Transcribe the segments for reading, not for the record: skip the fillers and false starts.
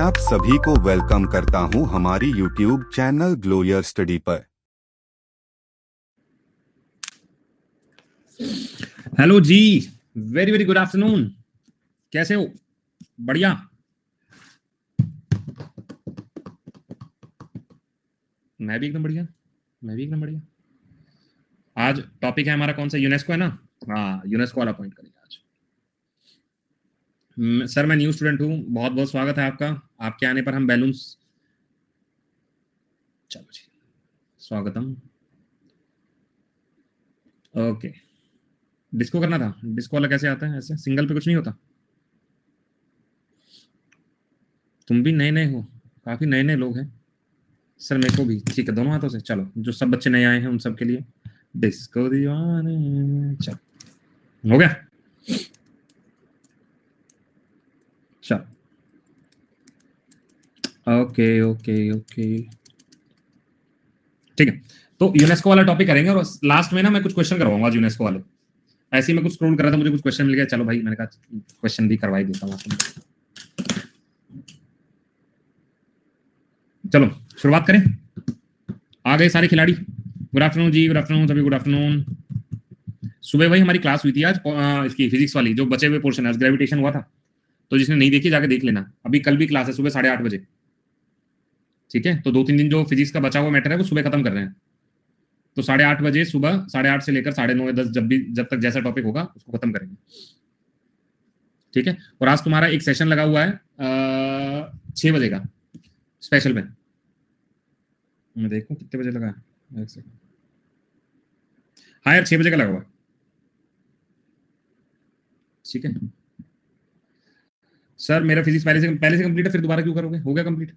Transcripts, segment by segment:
आप सभी को वेलकम करता हूं हमारी YouTube channel glow your study पर। हेलो जी, वेरी वेरी गुड आफ्टरनून। कैसे हो? बढ़िया। मैं भी एकदम बढ़िया। आज टॉपिक है हमारा कौन सा? यूनेस्को है ना? हाँ, यूनेस्को वाला पॉइंट करेंगे आज। सर मैं न्यू स्टूडेंट हूँ, बहुत बहुत स्वागत है आपका। आपके आने पर हम बैलून्स, चलो जी, स्वागतम। ओके, डिस्को करना था। डिस्को वाला कैसे आता है? ऐसे सिंगल पे कुछ नहीं होता। तुम भी नए नए हो, काफी नए नए लोग हैं। सर मेरे को भी ठीक है, दोनों हाथों से। चलो, जो सब बच्चे नए आए हैं उन सब के लिए डिस्को दीवाने। चलो, हो गया। चलो, ओके ओके ओके, ठीक है। तो यूनेस्को वाला टॉपिक करेंगे और लास्ट में ना मैं कुछ क्वेश्चन करवाऊंगा यूनेस्को वाले। ऐसे ही मैं कुछ स्क्रॉल कर रहा था, मुझे कुछ क्वेश्चन मिल गया। चलो भाई, मैंने कहा क्वेश्चन भी करवा ही देता हूँ। चलो शुरुआत करें। आ गए सारे खिलाड़ी? गुड आफ्टरनून जी, गुड आफ्टरनून सभी, गुड आफ्टरनून। सुबह वही हमारी क्लास हुई थी आज, इसकी फिजिक्स वाली, जो बचे हुए पोर्शन है। ग्रेविटेशन हुआ था, तो जिसने नहीं देखी जाके देख लेना। अभी कल भी क्लास है सुबह 8:30 बजे, ठीक है? तो 2-3 दिन जो फिजिक्स का बचा हुआ मैटर है वो सुबह खत्म कर रहे हैं। तो 8:30 बजे सुबह, 8:30 से लेकर 9:30 या 10, जब तक जैसा टॉपिक होगा उसको खत्म करेंगे, ठीक है? और आज तुम्हारा एक सेशन लगा हुआ है 6 बजे का स्पेशल में। मैं देखूं कितने बजे लगा है, एक सेकंड। हाँ यार, 6 बजे का लगा हुआ, ठीक है? सर मेरा फिजिक्स पहले से कंप्लीट है, फिर दोबारा क्यों करोगे? हो गया कंप्लीट।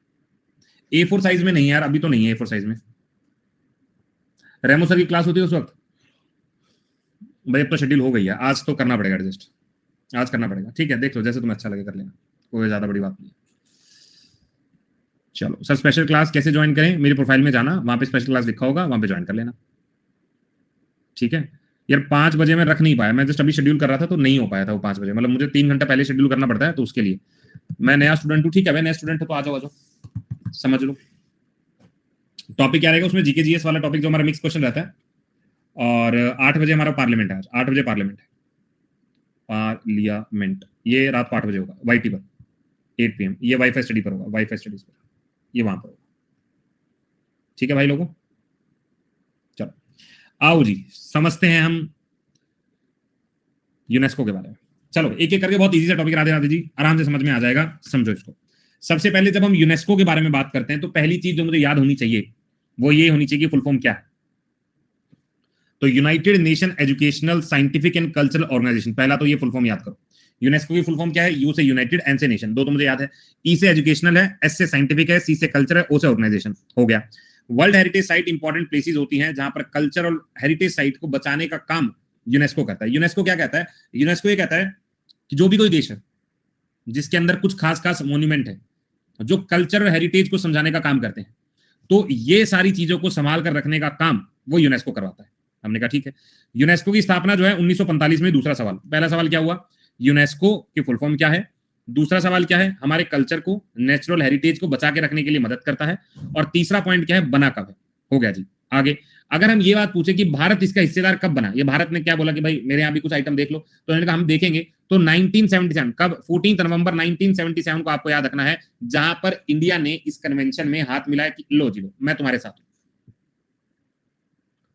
A4 साइज में नहीं यार, अभी तो नहीं है A4 साइज में। रेमो सर की क्लास होती है उस वक्त। भाई अब तो शेड्यूल हो गई है, आज तो करना पड़ेगा एडजस्ट। आज करना पड़ेगा, ठीक है? देख लो जैसे तुम्हें अच्छा लगे कर लेना, कोई ज्यादा बड़ी बात नहीं है। चलो सर, स्पेशल क्लास कैसे ज्वाइन करें? मेरी प्रोफाइल में जाना, वहां पे स्पेशल क्लास लिखा होगा, वहां पे ज्वाइन कर लेना, ठीक है? यार 5 बजे मैं रख नहीं पाया, मैं जस्ट अभी शेड्यूल कर रहा था तो नहीं हो पाया था वो 5 बजे। मतलब मुझे 3 घंटा पहले शेड्यूल करना पड़ता है, तो उसके लिए मैं नया स्टूडेंट हूँ, ठीक है? मैं नया स्टूडेंट हूँ तो आ जाओ, समझ लो। टॉपिक क्या रहेगा उसमें? जीके जीएस वाला टॉपिक जो हमारा मिक्स क्वेश्चन रहता है। और 8 बजे हमारा पार्लियामेंट है, आज 8 बजे पार्लियामेंट है। पार्लियामेंट ये रात को 8 बजे होगा वाईटी पर, 8 PM। ये वाईफाई स्टडी पर होगा, वाईफाई स्टडीज पर, ये वहां पर होगा, ठीक है भाई लोगों? चलो आओ जी, समझते हैं हम यूनेस्को के बारे में। चलो एक एक करके बहुत इजी सा टॉपिक राधे राधे जी, आराम से समझ में आ जाएगा, समझो इसको। सबसे पहले जब हम यूनेस्को के बारे में बात करते हैं तो पहली चीज जो मुझे याद होनी चाहिए वो ये होनी चाहिए कि फुल फॉर्म क्या है। तो United Nation Educational Scientific and Cultural Organisation, पहला तो ये फुल फॉर्म याद करो। यूनेस्को की फुल फॉर्म क्या है? यू से यूनाइटेड, एन से नेशन, दो तो मुझे याद है। ई से एजुकेशनल है, एस से साइंटिफिक है, सी से कल्चर है, ओ से ऑर्गेनाइजेशन, हो गया। World heritage site important places होती हैं जहां पर कल्चर और हेरिटेज साइट को बचाने का काम यूनेस्को करता है। यूनेस्को क्या कहता है? यूनेस्को ये कहता है कि जो भी कोई देश है जिसके अंदर कुछ खास खास मोन्यूमेंट है जो कल्चर और हेरिटेज को समझाने का काम करते हैं, तो ये सारी चीजों को संभाल कर रखने का काम वो यूनेस्को करवाता है। हमने कहा ठीक है। यूनेस्को की स्थापना जो है 1945 में। दूसरा सवाल, पहला सवाल क्या हुआ? यूनेस्को की फुल फॉर्म क्या है? दूसरा सवाल क्या है? हमारे कल्चर को, नेचुरल हेरिटेज को बचा के रखने के लिए मदद करता है। और तीसरा पॉइंट क्या है? बना कब है। हो गया जी। आगे अगर हम ये बात पूछे कि भारत इसका हिस्सेदार कब बना, ये भारत ने क्या बोला कि भाई मेरे यहाँ भी कुछ आइटम देख लो, तो उन्होंने कहा हम देखेंगे। तो 1977, कब? 14 नवंबर 1977 को आपको याद रखना है, जहां पर इंडिया ने इस कन्वेंशन में हाथ मिलाया कि लो जी लो, मैं तुम्हारे साथ हूं,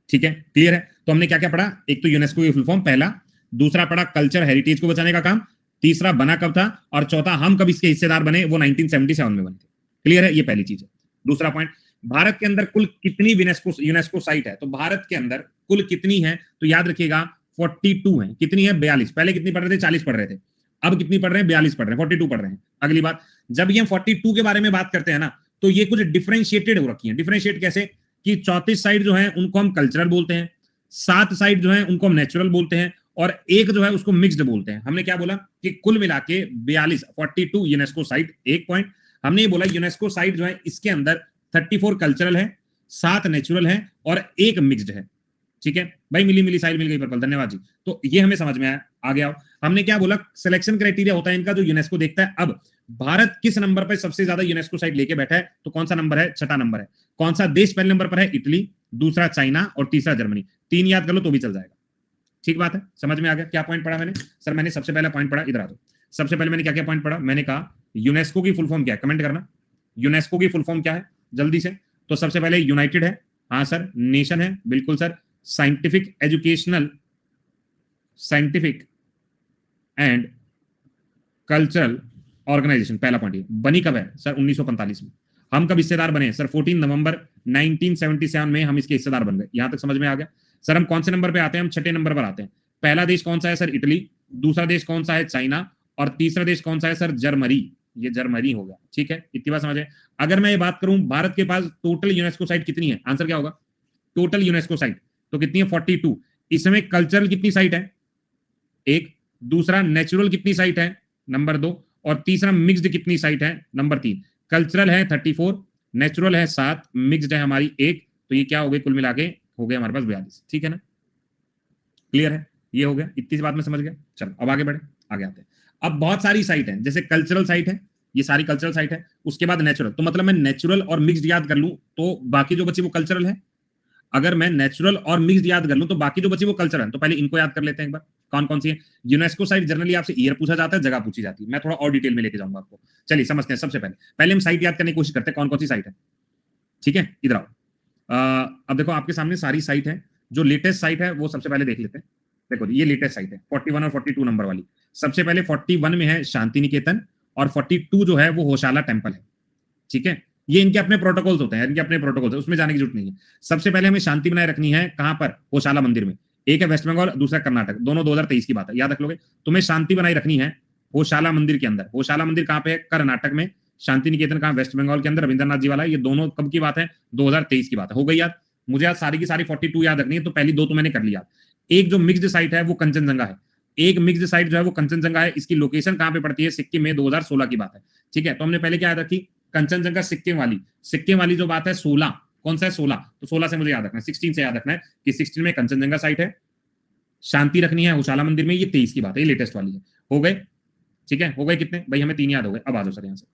ठीक है? क्लियर है? तो हमने क्या क्या पढ़ा? एक तो यूनेस्को की फुल फॉर्म पहला, दूसरा पढ़ा कल्चर हेरिटेज को बचाने का काम, तीसरा बना कब था, और चौथा हम कब इसके हिस्सेदार बने, वो 1977 में बने थे। क्लियर है? ये पहली चीज है। दूसरा पॉइंट, भारत के अंदर कुल कितनी यूनेस्को साइट है? तो भारत के अंदर कुल कितनी है? तो याद रखिएगा 42 है। कितनी है? 42। पहले कितनी पढ़ रहे थे? 40 पढ़ रहे थे। अब कितनी पढ़ रहे हैं? 42 पढ़ रहे हैं, 42 पढ़ रहे हैं। अगली बात, जब ये 42 के बारे में बात करते हैं ना, तो ये कुछ डिफरेंशिएटेड हो रखी है। डिफरेंशिएट कैसे? कि 34 साइड जो है उनको हम कल्चरल बोलते हैं, 7 साइड जो है उनको हम नेचुरल बोलते हैं, और एक जो है उसको मिक्स्ड बोलते हैं। हमने क्या बोला कि कुल मिला के 42 यूनेस्को साइट। एक पॉइंट हमने ये बोला यूनेस्को साइट जो है इसके अंदर 34 कल्चरल है, 7 नेचुरल है और एक मिक्स्ड है, ठीक है भाई, मिली मिली साहिल, मिल गई पर्पल, धन्यवाद जी। तो ये हमें समझ में आया, आगे आओ। हमने क्या बोला, सिलेक्शन क्राइटेरिया होता है इनका जो यूनेस्को देखता है। अब भारत किस नंबर पर सबसे ज्यादा यूनेस्को साइट लेके बैठा है, तो कौन सा नंबर है, छठा नंबर है। कौन सा देश पहले नंबर पर है, इटली, दूसरा चाइना और तीसरा जर्मनी। 3 याद कर लो तो भी चल जाएगा। ठीक बात है, समझ में आ गया। क्या पॉइंट पढ़ा मैंने सर, मैंने सबसे पहला पॉइंट पढ़ा, इधर आ दो। सबसे पहले मैंने क्या क्या पॉइंट पढ़ा, मैंने कहा यूनेस्को की फुल फॉर्म क्या है, कमेंट करना। यूनेस्को की फुल फॉर्म क्या है जल्दी से। तो सबसे पहले यूनाइटेड है, हाँ सर। नेशन है, बिल्कुल sir. Scientific Educational, Scientific and Cultural Organisation, पहला पॉइंट। बनी कब है सर, 1945 में। हम कब हिस्सेदार बने सर, 14 नवंबर 1977 में हम इसके हिस्सेदार बन गए। यहां तक समझ में आ गया सर। हम कौन से नंबर पे आते हैं, हम छठे नंबर पर आते हैं। पहला देश कौन सा है सर, इटली। दूसरा देश कौन सा है, चाइना। और तीसरा देश कौन सा है सर, जर्मनी। ये जर्मनी हो गया, ठीक है, इतनी बात समझे। अगर मैं ये बात करूं, भारत के पास टोटल यूनेस्को साइट कितनी है, आंसर क्या होगा, टोटल यूनेस्को साइट तो कितनी है, 42। इसमें कल्चरल कितनी साइट है, एक। दूसरा नेचुरल कितनी साइट है, नंबर 2। और तीसरा मिक्स्ड कितनी साइट है, नंबर 3। कल्चरल है 34, नेचुरल है 7, मिक्स्ड है हमारी 1। तो ये क्या हो गई, कुल मिला के हो गया हमारे पास 42। ठीक है ना, क्लियर है, ये हो गया, इतनी सी बात में समझ गया। चलो अब आगे बढ़े, आगे आते हैं। अब बहुत सारी साइट है, जैसे कल्चरल साइट है, ये सारी कल्चरल साइट है। उसके बाद नेचुरल, तो मतलब मैं नेचुरल और मिक्स्ड याद कर लूं तो बाकी जो बची वो कल्चरल है। अगर मैं नेचुरल और मिक्स्ड याद कर लूं तो बाकी जो बची वो कल्चरल है। तो पहले इनको याद कर लेते हैं एक बार, कौन कौन सी है। यूनेस्को साइट जनरली आपसे ईयर पूछा जाता है, जगह पूछी जाती है। मैं थोड़ा और डिटेल में लेके जाऊंगा आपको, चलिए समझते हैं। सबसे पहले हम साइट याद करने की कोशिश करते हैं, कौन कौन सी साइट है। ठीक है, इधर आओ। अब देखो आपके सामने सारी साइट है। जो लेटेस्ट साइट है वो सबसे पहले देख लेते हैं। देखो ये लेटेस्ट साइट है, 41 और 42 नंबर वाली। सबसे पहले 41 में है शांति निकेतन, और 42 जो है वो होशाला टेम्पल है। ठीक है, ये इनके अपने प्रोटोकॉल्स होते हैं, इनके अपने प्रोटोकॉल्स है, उसमें जाने की जरूरत नहीं है। सबसे पहले हमें शांति बनाए रखनी है, कहां पर, होशाला मंदिर में। एक है वेस्ट बंगाल, दूसरा कर्नाटक, दोनों 2023 की बात है, याद रख लोगे। तुम्हें शांति बनाए रखनी है होशाला मंदिर के अंदर। होशाला मंदिर कहां पे है, कर्नाटक में। शांति निकेतन कहां, वेस्ट बंगाल के अंदर, रविंद्रनाथ जी वाला। ये दोनों कब की बात है, 2023 की बात है। हो गई याद। मुझे आज सारी की सारी 42 याद रखनी है, तो पहली 2 तो मैंने कर लिया। एक जो मिक्स्ड साइट है वो कंचनजंगा है। एक मिक्स्ड साइट जो है वो कंचनजंगा है। इसकी लोकेशन कहां पे पड़ती है, सिक्किम में, 2016 की बात है। ठीक है, तो हमने पहले क्या याद रखी, कंचनजंगा सिक्किम वाली। सिक्किम वाली जो बात है 16, कौन सा है, 16। तो 16 से मुझे याद रखना है, 16 से याद रखना है कि 16 में कंचनजंगा साइट है। शांति रखनी है उशाला मंदिर में, ये 23 की बात है, ये लेटेस्ट वाली है। हो गए, ठीक है, हो गए कितने भाई, हमें 3 याद हो गए। अब आ जाओ सर यहां से।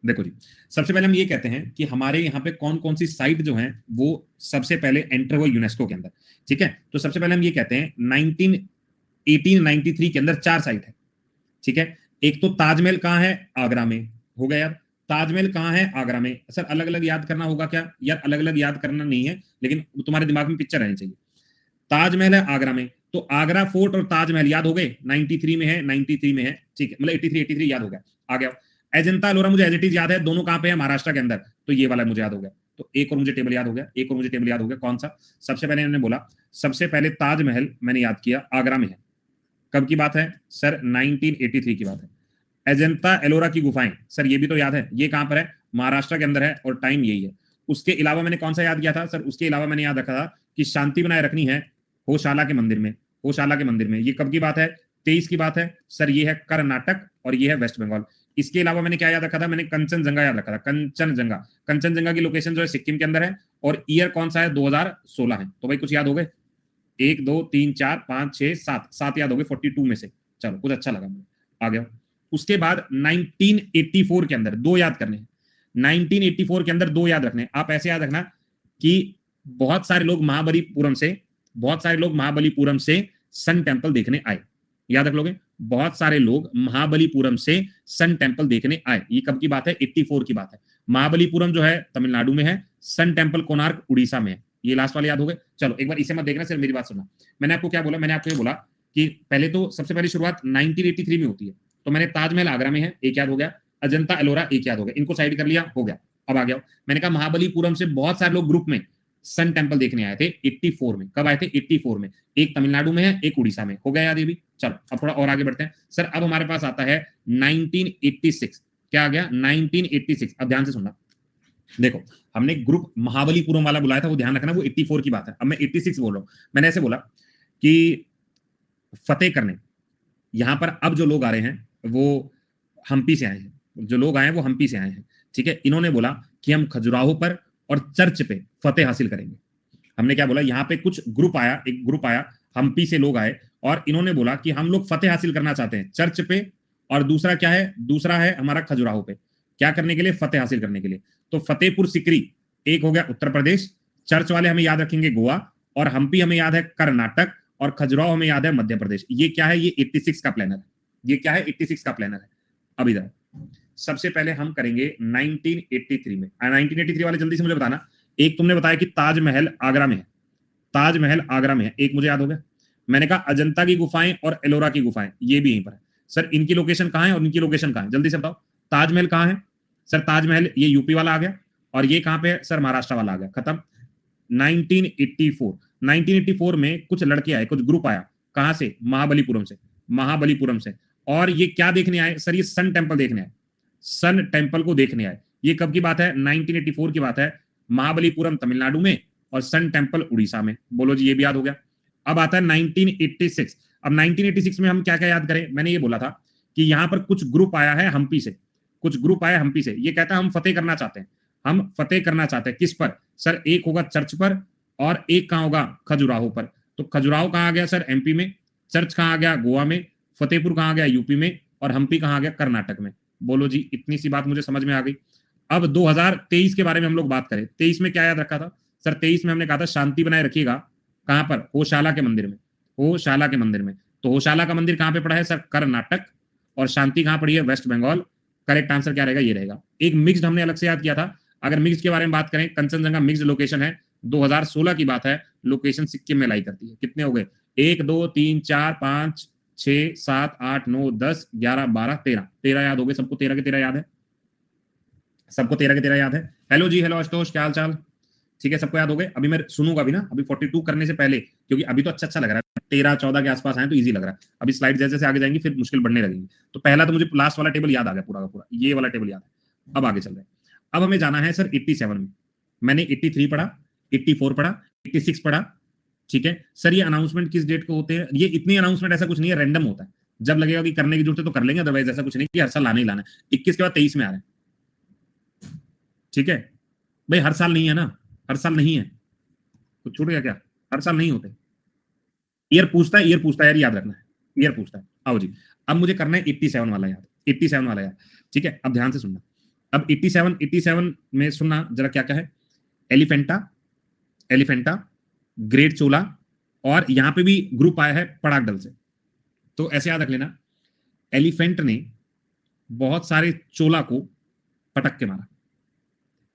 देखो जी, सबसे पहले हम ये कहते हैं कि हमारे यहाँ पे कौन कौन सी साइट जो है वो सबसे पहले एंटर हुआ यूनेस्को के अंदर। ठीक है, तो सबसे पहले हम ये कहते हैं 1893 के अंदर 4 साइट है। ठीक है, एक तो ताजमहल कहाँ है, आगरा में। हो गया यार, ताजमहल कहाँ है, आगरा में। सर अलग अलग याद करना होगा क्या, यार अलग अलग याद करना नहीं है, लेकिन तुम्हारे दिमाग में पिक्चर रहनी चाहिए। ताजमहल है आगरा में, तो आगरा फोर्ट और ताजमहल याद हो गए, 93 में है, 93 में है। ठीक है, मतलब 83 याद हो गया। आ गया। अजंता एलोरा मुझे एज इट इज याद है, दोनों कहां पे है, महाराष्ट्र के अंदर। तो ये वाला मुझे याद हो गया। तो एक और मुझे टेबल याद हो गया, एक और मुझे टेबल याद हो गया, कौन सा। सबसे पहले मैंने बोला, सबसे पहले ताजमहल मैंने याद किया, आगरा में है। कब की बात है सर, 1983 की बात है। अजंता एलोरा की गुफाएं, सर ये भी तो याद है, ये कहां पर है, महाराष्ट्र के अंदर है, और टाइम यही है। उसके अलावा मैंने कौन सा याद किया था सर, उसके अलावा मैंने याद रखा था कि शांति बनाए रखनी है होशाला के मंदिर में। होशाला के मंदिर में, ये कब की बात है, 23 की बात है सर। ये है कर्नाटक और ये है वेस्ट बंगाल। इसके अलावा मैंने क्या याद रखा था, मैंने कंचनजंगा याद रखा था। कंचनजंगा, कंचनजंगा की लोकेशन जो है सिक्किम के अंदर है, और ईयर कौन सा है, 2016 है। तो भाई कुछ याद हो गए, 1 2 3 4 5 6 7, 7 याद हो गए 42 में से। चलो कुछ अच्छा लगा मुझे, आ गया। उसके बाद 1984 के अंदर 2 याद करने हैं। 1984 के अंदर 2 याद रखने। आप ऐसे याद रखना कि बहुत सारे लोग महाबलीपुरम से, बहुत सारे लोग महाबलीपुरम से सन टेम्पल देखने आए। याद रख लोगे, बहुत सारे लोग महाबलीपुरम से सन टेम्पल देखने आए। ये कब की बात है, 84 की बात है। महाबलीपुरम जो है तमिलनाडु में है, सन टेम्पल कोणार्क उड़ीसा में है। ये लास्ट वाले याद हो गए। चलो एक बार इसे मत देखना, सिर्फ मेरी बात सुनना। मैंने आपको क्या बोला, मैंने आपको ये बोला कि पहले तो सबसे पहले शुरुआत 1983 में होती है। तो मैंने ताजमहल आगरा में है, एक याद हो गया। अजंता एलोरा एक याद हो गया, इनको साइड कर लिया, हो गया। अब आ गया, मैंने कहा महाबलीपुरम से बहुत सारे लोग ग्रुप में सन टेम्पल देखने आए थे 84 में। कब आए थे, 84 में। एक तमिलनाडु में है, एक उड़ीसा में। हो गया याद ये भी। चलो अब थोड़ा और आगे बढ़ते हैं सर। अब हमारे पास आता है 1986। क्या आ गया, 1986। अब ध्यान से सुनना, देखो हमने ग्रुप महाबलीपुरम वाला बुलाया था, वो ध्यान रखना, वो 84 की बात है। अब मैं 86 बोल रहा हूं। मैंने ऐसे बोला कि फतेह करने यहां पर अब जो लोग आ रहे हैं वो हम्पी से आए हैं। जो लोग आए हैं वो हम्पी से आए हैं। ठीक है, इन्होंने बोला कि हम खजुराहो पर और चर्च पे फतेह हासिल करेंगे। हमने क्या बोला, यहाँ पे कुछ ग्रुप आया, एक ग्रुप आया, हम्पी से लोग आए और इन्होंने बोला कि हम लोग फतेह हासिल करना चाहते हैं चर्च पे, और दूसरा क्या है, दूसरा है हमारा खजुराहो पे। क्या करने के लिए? फतेह हासिल करने के लिए। तो फतेहपुर सिकरी एक हो गया उत्तर प्रदेश, चर्च वाले हमें याद रखेंगे गोवा, और हम्पी हमें याद है कर्नाटक, और खजुराहो हमें याद है मध्य प्रदेश। ये क्या है? ये 86 का प्लानर है। ये क्या है? 86 का प्लानर है। अब इधर सबसे पहले हम करेंगे 1983 में। 1983 वाले जल्दी से मुझे बताना। एक तुमने बताया कि ताजमहल आगरा में है, ताजमहल आगरा में है, एक मुझे याद हो गया। मैंने कहा अजंता की गुफाएं और एलोरा की गुफाएं, ये भी यहीं पर है। सर इनकी लोकेशन कहाँ है और इनकी लोकेशन कहाँ है? जल्दी से बताओ। ताजमहल कहाँ है? सर ताजमहल ये यूपी वाला आ गया, और ये कहाँ पे है? सर महाराष्ट्र वाला आ गया। खत्म। 1984 में कुछ लड़के आए, कुछ ग्रुप आया, कहां से? महाबलीपुरम से, महाबलीपुरम से। और ये क्या देखने आए? सर ये सन टेम्पल देखने आए, सन टेम्पल को देखने आए। ये कब की बात है? 1984 की बात है। महाबलीपुरम तमिलनाडु में और सन टेम्पल उड़ीसा में। बोलो जी, ये भी याद हो गया। अब आता है 1986। अब 1986 में हम क्या क्या याद करें? मैंने ये बोला था कि यहां पर कुछ ग्रुप आया है हम्पी से, कुछ ग्रुप आया हम्पी से। ये कहता है हम फतेह करना चाहते हैं, हम फतेह करना चाहते हैं। किस पर? सर एक होगा चर्च पर, और एक कहां होगा? खजुराहो पर। तो खजुराहो कहां आ गया सर? एमपी में। चर्च कहां आ गया? गोवा में। फतेहपुर कहां आ गया? यूपी में। और हम्पी कहां आ गया? कर्नाटक में। बोलो जी, इतनी सी बात मुझे समझ में आ गई। अब 2023 के बारे में हम लोग बात करें। 23 में क्या याद रखा था? सर 23 में हमने कहा था शांति बनाए रखिएगा। कहां पर? होशाला के मंदिर में, होशाला के मंदिर में। तो होशाला का मंदिर कहां पे पड़ा है? सर कर्नाटक। और शांति कहां पड़ी है? वेस्ट बंगाल। करेक्ट आंसर क्या रहेगा? ये रहेगा। एक मिक्स्ड हमने अलग से याद किया था। अगर मिक्स्ड के बारे में बात करें, कंचनजंगा मिक्स्ड लोकेशन है, 2016 की बात है। लोकेशन सिक्किम में लाई करती है। कितने हो गए? 1 2 3 4 5 6 7 8 9 10 11 12 13। 13 याद हो गए सबको? 13 के 13 याद है सबको? 13 के 13 याद है? हेलो जी, हेलो आशुतोष, क्या हाल चाल? ठीक है, सबको याद हो गए? अभी मैं सुनूंगा भी ना, अभी 42 करने से पहले, क्योंकि अभी तो अच्छा अच्छा लग रहा है, 13 14 के आसपास आए तो इजी लग रहा है। अभी स्लाइड जैसे जैसे आगे जाएंगी फिर मुश्किल बढ़ने लगेंगी। तो पहला तो मुझे लास्ट वाला टेबल याद आ गया पूरा का पूरा, ये वाला टेबल याद है। अब आगे चल रहे हैं। अब हमें जाना है सर 87 में। मैंने 83 पढ़ा, 84 पढ़ा, 86 पढ़ा। ठीक है सर, ये अनाउंसमेंट किस डेट को होते हैं? ये इतनी अनाउंसमेंट ऐसा कुछ नहीं है, रैंडम होता है। जब लगेगा कि करने की जरूरत है तो कर लेंगे, अदरवाइज ऐसा कुछ नहीं कि हर साल लाने ही लाना है। 21 के बाद 23 में आ रहे हैं। ठीक है भाई, हर साल नहीं है ना, हर साल नहीं है। कुछ छूट गया क्या? हर साल नहीं होते। ईयर पूछता है, ईयर पूछता है यार, याद रखना है, ईयर पूछता है। आओ जी, अब मुझे करना है 87 वाला याद, 87 वाला याद। ठीक है, अब ध्यान से सुनना। अब 87 में सुनना जरा क्या क्या है। एलिफेंटा, एलिफेंटा, ग्रेट चोला, और यहां पे भी ग्रुप आया है पड़ाकदल से। तो ऐसे याद रख लेना, एलिफेंट ने बहुत सारे चोला को पटक के मारा,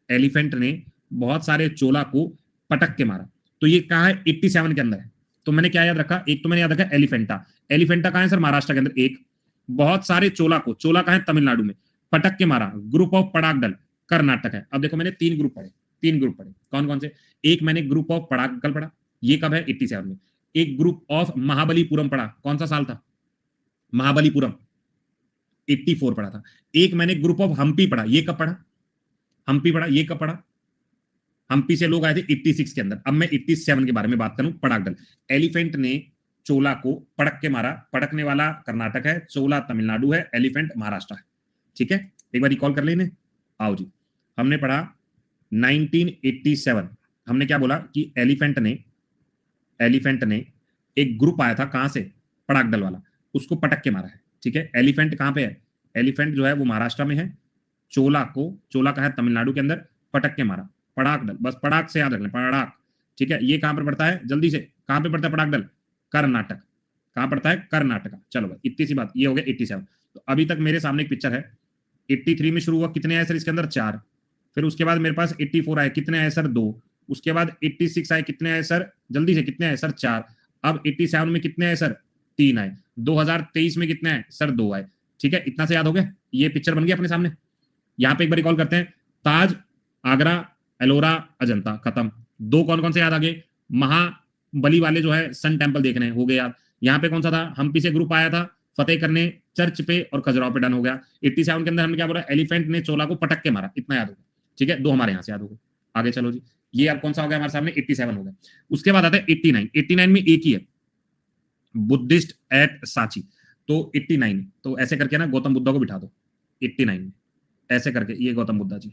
एलिफेंट ने बहुत सारे चोला को पटक के मारा। तो ये कहा है? 87 के अंदर है। तो मैंने क्या याद रखा? एक तो मैंने याद रखा एलिफेंटा। एलिफेंटा कहां है सर? महाराष्ट्र के अंदर। एक, बहुत सारे चोला को, चोला कहां है? तमिलनाडु में, पटक के मारा। ग्रुप ऑफ पड़ाकदल कर्नाटक है। अब देखो मैंने 3 ग्रुप पढ़े, 3 ग्रुप पढ़े। कौन कौन से? एक मैंने ग्रुप ऑफ पड़ाकदल पढ़ा, ये कब है? 87 में। एक ग्रुप ऑफ महाबलीपुरम पढ़ा, कौन सा साल था? महाबलीपुरम, 84 पढ़ा था। एक मैंने ग्रुप ऑफ हम्पी पढ़ा, ये कब पढ़ा? हम्पी पढ़ा, ये कब पढ़ा? हम्पी से लोग आए थे 86 के अंदर। अब मैं 87 के बारे में बात करूं, पड़ाकदल। एलिफेंट ने चोला को पटक के मारा। पटकने वाला कर्नाटक है, चोला तमिलनाडु है, एलिफेंट महाराष्ट्र है। ठीक है, एक बार रिकॉल कर लेने। आओ जी, हमने पढ़ा 1987। हमने क्या बोला कि एलिफेंट ने एक ग्रुप आया था, कहां से? पड़ाकदल वाला, उसको पटक के मारा है। ठीक है, एलिफेंट कहां पे है? एलिफेंट जो है वो महाराष्ट्र में है। चोला को, चोला का है तमिलनाडु के अंदर, पटक के मारा। पड़ाकदल, बस पड़ाक से याद रख लें, पड़ाक। ठीक है, ये कहां पर पड़ता है? जल्दी से, कहां पे पड़ता है पड़ाकदल? कर्नाटक। कहां पड़ता है? कर्नाटक। चलो भाई, इतनी सी बात। ये हो गया 87। तो अभी तक मेरे सामने एक पिक्चर है। 83 में शुरू हुआ, कितने आए सर इसके अंदर? 4। फिर उसके बाद मेरे पास 84 आए, कितने आए सर? 2। उसके बाद 86 आए, कितने आए सर? जल्दी से, कितने आए सर? 4। अब 87 में कितने आए सर? 3 आए। 2023 में कितने आए सर? 2 आए। ठीक है, इतना से याद हो गया, ये पिक्चर बन गया अपने सामने। यहाँ पे एक बार रिकॉल करते हैं। ताज, आगरा, एलोरा, अजंता, खत्म। 2 कौन कौन से याद आ गए? महाबली वाले जो है सन टेम्पल देखने हैं, हो गए याद। यहाँ पे कौन सा था? हम्पी से ग्रुप आया था फतेह करने, चर्च पे और खजुराहो पे, डन हो गया। 87 के अंदर हमने क्या बोला? एलिफेंट ने चोला को पटक के मारा, इतना याद हो गया। ठीक है, 2 हमारे यहाँ से याद हो गए। आगे चलो जी, ये अब कौन सा हो गया हमारे सामने? 87 हो गया। उसके बाद आता है 89। 89 में एक ही है, बुद्धिस्ट एट सांची। तो 89, तो ऐसे करके ना गौतम बुद्धा को बिठा दो 89 में, ऐसे करके, ये गौतम बुद्धा जी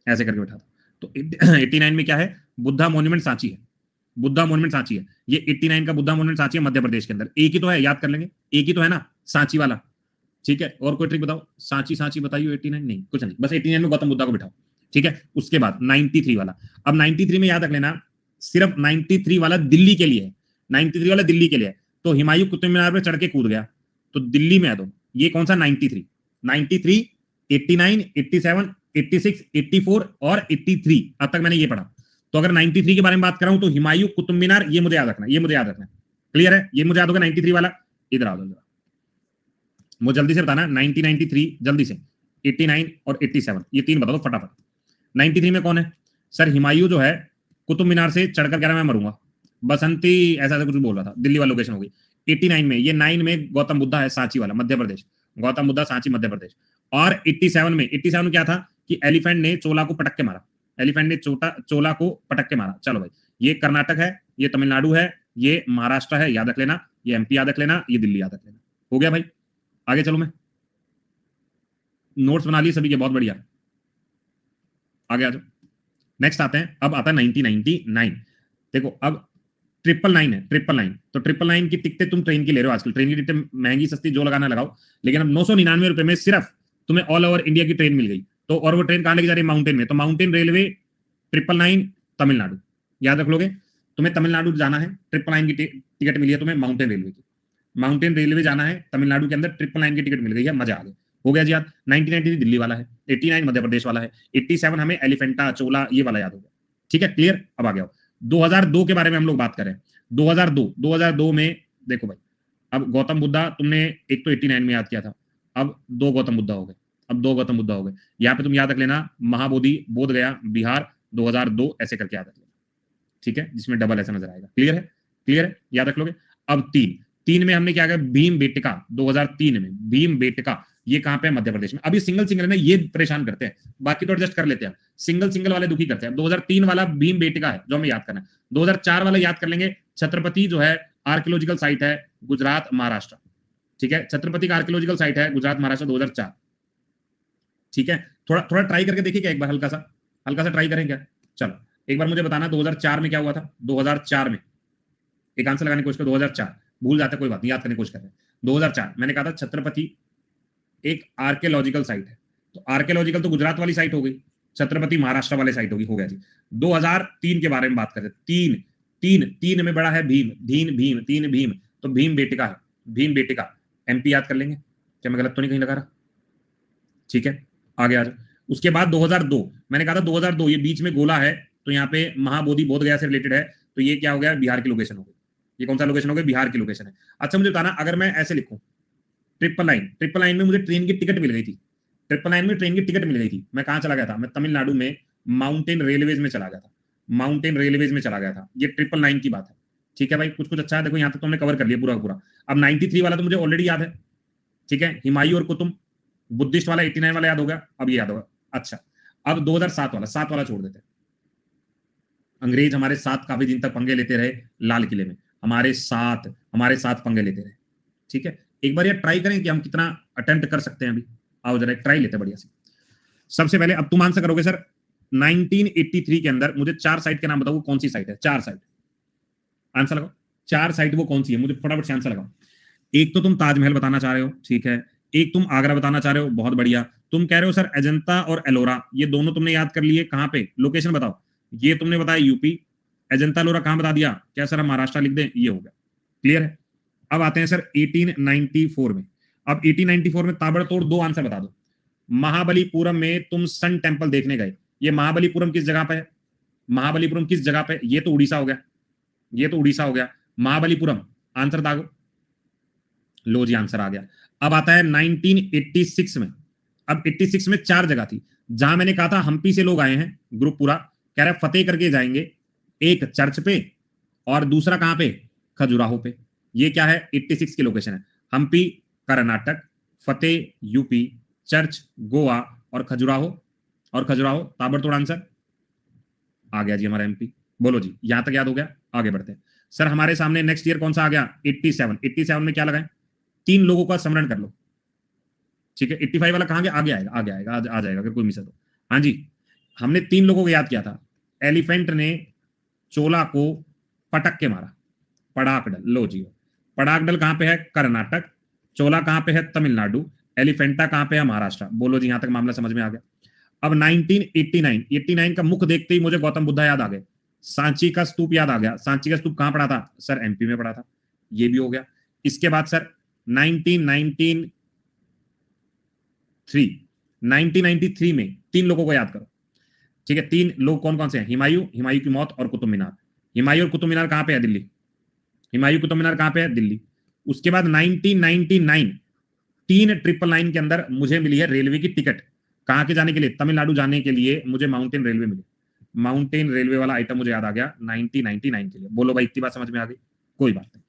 ऐसे करके बिठा दो। तो 89 में क्या है? बुद्धा मॉन्यूमेंट सांची है। बुद्धा मॉन्यूमेंट सांची है, ये 89 का बुद्धा मॉन्यूमेंट सांची है मध्य प्रदेश के अंदर। एक ही तो है, याद कर लेंगे, एक ही तो है ना सांची वाला। ठीक है, और कोई ट्रिक बताओ, सांची सांची बताइए। 89 नहीं, कुछ नहीं, बस 89 में गौतम बुद्धा को बिठाओ। ठीक है, उसके बाद 93 वाला। अब 93 में याद रख लेना, सिर्फ 93 वाला दिल्ली के लिए है, 93 वाला दिल्ली के लिए है। तो हुमायूं कुतुब मीनार पे चढ़ के कूद गया, तो दिल्ली में है। दो ये कौन सा 93, 93, 89, 87, 86, 84 और 83। अब तक मैंने ये पढ़ा। तो अगर 93 के बारे में बात कर रहा हूं तो हुमायूं कुतुब मीनार, ये मुझे याद रखना, ये मुझे याद रखना। क्लियर है, ये मुझे याद होगा 93 वाला। इधर आओ जरा, मुझे जल्दी से बताना 93 जल्दी से, 89 और 87, ये तीन बता दो फटाफट। 93 में कौन है सर? हुमायूं जो है कुतुब मीनार से चढ़कर कह रहा मैं मरूंगा, बसंती ऐसा कुछ बोल रहा था, दिल्ली वाला लोकेशन होगी। 89 में, ये 9 में गौतम बुद्धा है, सांची वाला मध्य प्रदेश, गौतम बुद्धा सांची मध्य प्रदेश। और 87 में क्या था कि एलिफेंट ने चोला को पटक के मारा, एलिफेंट ने चोला को पटक के मारा। चलो भाई, ये कर्नाटक है, ये तमिलनाडु है, ये महाराष्ट्र है, याद रख लेना, ये एमपी याद रख लेना, ये दिल्ली याद रख लेना। हो गया भाई, आगे चलो, मैं नोट्स बना लिए सभी के, बहुत बढ़िया, आगे आ जाओ। नेक्स्ट आते हैं, अब आता है 1999। देखो अब 999 है, 999। तो 999 की टिकटें तुम ट्रेन की ले रहे हो आजकल, ट्रेन की टिकटें महंगी सस्ती जो लगाना लगाओ, लेकिन अब 999 रुपए में सिर्फ तुम्हें ऑल ओवर इंडिया की ट्रेन मिल गई। तो और वो ट्रेन कहां लेके जा रही है? माउंटेन में। तो माउंटेन रेलवे 999 तमिलनाडु, याद रख लोगे। तुम्हें तमिलनाडु जाना है, 999 की टिकट मिली है तुम्हें माउंटेन रेलवे की, माउंटेन रेलवे जाना है तमिलनाडु के अंदर, 999 की टिकट मिल गई है, मजा आ गया। हो गया जी याद। 1993 दिल्ली वाला है, 89 मध्य प्रदेश वाला है, 87 हमें एलिफेंटा चोला ये वाला याद हो गया। ठीक है, क्लियर। अब आ गया 2002 के बारे में हम लोग बात करें। 2002 में देखो भाई, अब गौतम बुद्धा तुमने एक तो 89 में याद किया था, अब दो गौतम बुद्धा हो गए, अब दो गौतम बुद्धा हो गए। यहाँ पे तुम याद रख लेना, महाबोधि बोध गया बिहार 2002 ऐसे करके याद रख लेना। ठीक है, जिसमें डबल ऐसा नजर आएगा। क्लियर है, क्लियर है, याद रख लोगे। अब तीन में हमने क्या किया? भीम बेटका 2003 में, भीम बेटका ये कहां पे? मध्य प्रदेश में। अभी सिंगल सिंगल ना ये परेशान करते हैं, बाकी तो एडजस्ट कर लेते हैं, सिंगल सिंगल वाले दुखी करते हैं। 2003 वाला भीम बेटका है जो हमें याद करना है। 2004 वाला याद कर लेंगे, छत्रपति जो है आर्कियोलॉजिकल साइट है गुजरात महाराष्ट्र। ठीक है, छत्रपति का आर्कियोलॉजिकल साइट है गुजरात महाराष्ट्र 2004। ठीक है, थोड़ा थोड़ा ट्राई करके देखिए क्या, एक बार हल्का सा ट्राई करें क्या? चलो एक बार मुझे बताना 2004 में क्या हुआ था। 2004 में एक आंसर लगाने की कोशिश करो। 2004 भूल जाते कोई बात नहीं, याद करने की कोशिश कर रहे हैं। 2004 मैंने कहा था छत्रपति एक आर्कियोलॉजिकल साइट है, तो आर्कियोलॉजिकल तो गुजरात वाली साइट हो गई, छत्रपति महाराष्ट्र वाली साइट होगी। हो गया जी। 2003 के बारे में बात करते हैं। तीन में बड़ा है भीम, तीन भीम, तो भीम बेटिका है, भीम बेटिका एमपी याद कर लेंगे। क्या मैं गलत तो नहीं कहीं लगा रहा? ठीक है, आगे आ जाओ। उसके बाद 2002 मैंने कहा था 2002, ये बीच में गोला है, तो यहाँ पे महाबोधि बोध गया से रिलेटेड है, तो ये क्या हो गया? बिहार की लोकेशन हो गई। ये कौन सा लोकेशन हो गया? बिहार की लोकेशन है। अच्छा मुझे बताना, अगर मैं ऐसे लिखूं 999 में मुझे ट्रेन की टिकट मिल गई थी, 999 में ट्रेन की टिकट मिल गई थी, मैं कहां चला गया था? मैं तमिलनाडु में माउंटेन रेलवेज में चला गया था, माउंटेन रेलवेज में चला गया था। ये 999 की बात है। ठीक है भाई, कुछ कुछ अच्छा है। देखो यहाँ तक तो हमने कवर कर लिया पूरा पूरा। अब 93 वाला तो मुझे ऑलरेडी याद है। ठीक है, हुमायूं और कुतुब, बुद्धिस्ट वाला 89 वाला याद होगा, अब ये याद होगा। अच्छा, अब 2007 वाला, 7 वाला छोड़ देते हैं। अंग्रेज हमारे साथ काफी दिन तक पंगे लेते रहे लाल किले में, हमारे साथ पंगे लेते रहे। ठीक है, एक बार ये ट्राई करें कि हम कितना अटेम्प्ट कर सकते हैं। अभी आओ जरा एक ट्राई लेते हैं बढ़िया से। सबसे पहले अब तुम आंसर करोगे सर 1983 के अंदर मुझे 4 साइट के नाम बताओ, कौन सी साइट है? 4 साइट आंसर लगाओ, 4 साइट वो कौन सी है? मुझे फटाफट से आंसर लगाओ। एक तो तुम ताजमहल बताना चाह रहे हो, ठीक है। एक तुम आगरा बताना चाह रहे हो, बहुत बढ़िया। तुम कह रहे हो सर अजंता और एलोरा, ये दोनों तुमने याद कर लिए। कहां पे? लोकेशन बताओ। ये तुमने बताया यूपी। अजंता एलोरा कहां बता दिया? क्या सर हम महाराष्ट्र लिख दें? ये हो गया, क्लियर है। अब आते हैं सर 1894 में। अब 1894 में ताबड़तोड़ 2 आंसर बता दो। महाबलीपुरम में तुम सन टेम्पल देखने गए, ये महाबलीपुरम किस जगह पे है? महाबलीपुरम किस जगह पे? ये तो उड़ीसा हो गया, ये तो उड़ीसा हो गया। महाबलीपुरम आंसर दागो, लो जी आंसर आ गया। अब आता है 1986 में। अब 86 में 4 जगह थी जहां मैंने कहा था हम्पी से लोग आए हैं, ग्रुप पूरा कह रहा है फतेह करके जाएंगे। एक चर्च पे और दूसरा कहां पे? खजुराहो पे। ये क्या है? 86 की लोकेशन है। हम्पी कर्नाटक, फतेह यूपी, चर्च गोवा और खजुराहो, ताबड़तोड़ आंसर आ गया जी हमारा एमपी। बोलो जी, यहां तक याद हो गया? आगे बढ़ते हैं सर। हमारे सामने नेक्स्ट ईयर कौन सा आ गया? 87 में क्या लगाएं? 3 लोगों का स्मरण कर लो। ठीक है, 85 वाला कहां गया? आगे आएगा, आ जाएगा अगर कोई मिस है तो। हाँ जी, हमने 3 लोगों को याद किया था। एलिफेंट ने चोला को पटक के मारा, पड़ाकडल। लो जी, पड़ाकडल कहां पे है? कर्नाटक। चोला कहां पे है? तमिलनाडु। एलिफेंटा कहां पे है? महाराष्ट्र। बोलो जी, यहां तक मामला समझ में आ गया। अब 1989 का मुख देखते ही मुझे गौतम बुद्धा याद आ गए, सांची का स्तूप याद आ गया। सांची का स्तूप कहां पड़ा था? सर एमपी में पड़ा था, ये भी हो गया। इसके बाद सर 1993 में 3 लोगों को याद करो, ठीक है? 3 लोग कौन कौन से हैं? हुमायूं की मौत और कुतुब मीनार। हुमायूं और कुतुब मीनार कहां पे है? दिल्ली। हुमायूं कुतुब मीनार कहां पे है? दिल्ली। उसके बाद 1999 999 के अंदर मुझे मिली है रेलवे की टिकट, कहां के जाने के लिए? तमिलनाडु जाने के लिए मुझे माउंटेन रेलवे मिली। माउंटेन रेलवे वाला आइटम मुझे याद आ गया 1999 के लिए। बोलो भाई, इतनी बात समझ में आ गई? कोई बात नहीं।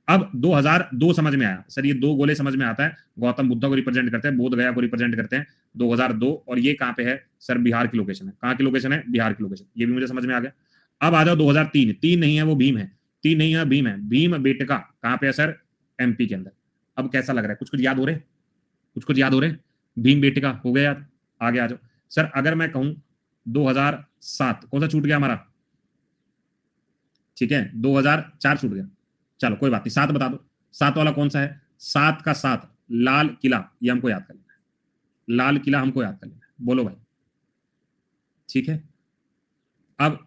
अब 2002 समझ में आया। सर ये 2 गोले समझ में आता है, गौतम बुद्धा को रिप्रेजेंट करते हैं, बोध गया को रिप्रेजेंट करते हैं। 2002, और ये कहां पे है? सर बिहार की लोकेशन है। कहां की लोकेशन है? बिहार की लोकेशन। ये भी मुझे समझ में आ गया। अब आ जाओ 2003। 3 नहीं है, वो भीम है। 3 नहीं है, भीम है। भीम बेटका कहां पे है? सर एमपी के अंदर। अब कैसा लग रहा है? कुछ कुछ याद हो रहे? कुछ कुछ याद हो रहे? भीम बेटका हो गया याद? आगे आ जाओ सर। अगर मैं कहूं 2007, कौन सा छूट गया हमारा? ठीक है, 2004 छूट गया। चलो कोई बात नहीं, 7 बता दो। 7 वाला कौन सा है? 7 का 7 लाल किला, ये हमको याद कर लेना है। लाल किला हमको याद कर लेना है। बोलो भाई, ठीक है। अब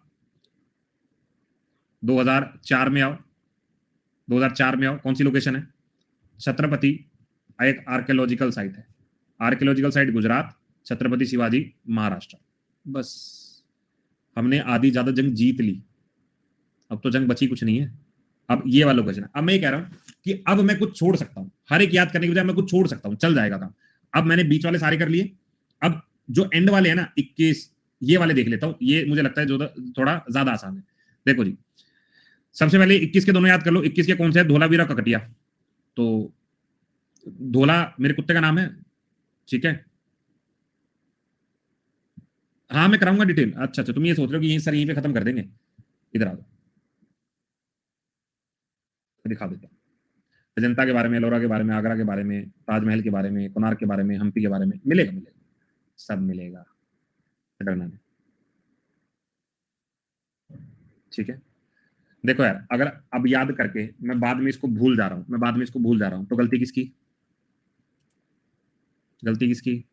2004 में आओ। 2004 में आओ, कौन सी लोकेशन है? छत्रपति, एक आर्कियोलॉजिकल साइट है। Archaeological site Gujarat, Chhatrapati Shivaji Maharashtra. बस हमने आधी ज्यादा जंग जीत ली, अब तो जंग बची कुछ नहीं है। अब ये वाला लोकेशन है। अब मैं ये कह रहा हूं कि अब मैं कुछ छोड़ सकता हूं, हर एक याद करने के बजाय मैं कुछ छोड़ सकता हूं, चल जाएगा काम। अब मैंने बीच वाले सारे कर लिए। अब जो एंड वाले हैं ना 21, ये वाले देख लेता हूं, ये मुझे लगता है जो थोड़ा ज्यादा आसान है। देखो जी, सबसे पहले 21 के दोनों याद कर लो। 21 के कौन से है? धोलावीरा ककटिया। तो धोला मेरे कुत्ते का नाम है, ठीक है। हाँ मैं कराऊंगा डिटेल। अच्छा अच्छा, तुम ये सोच रहे हो कि यही सर यहीं पे खत्म कर देंगे? इधर आ जाओ, दिखा देता हूँ। अजंता के बारे में, एलोरा के बारे में, आगरा के बारे में, ताजमहल के बारे में, कोणार्क के बारे में, हम्पी के बारे में मिलेगा, मिलेगा, सब मिलेगा, डरना नहीं, ठीक है। देखो यार, अगर अब याद करके मैं बाद में इसको भूल जा रहा हूं, मैं बाद में इसको भूल जा रहा हूं, तो गलती किसकी? गलती किसकी?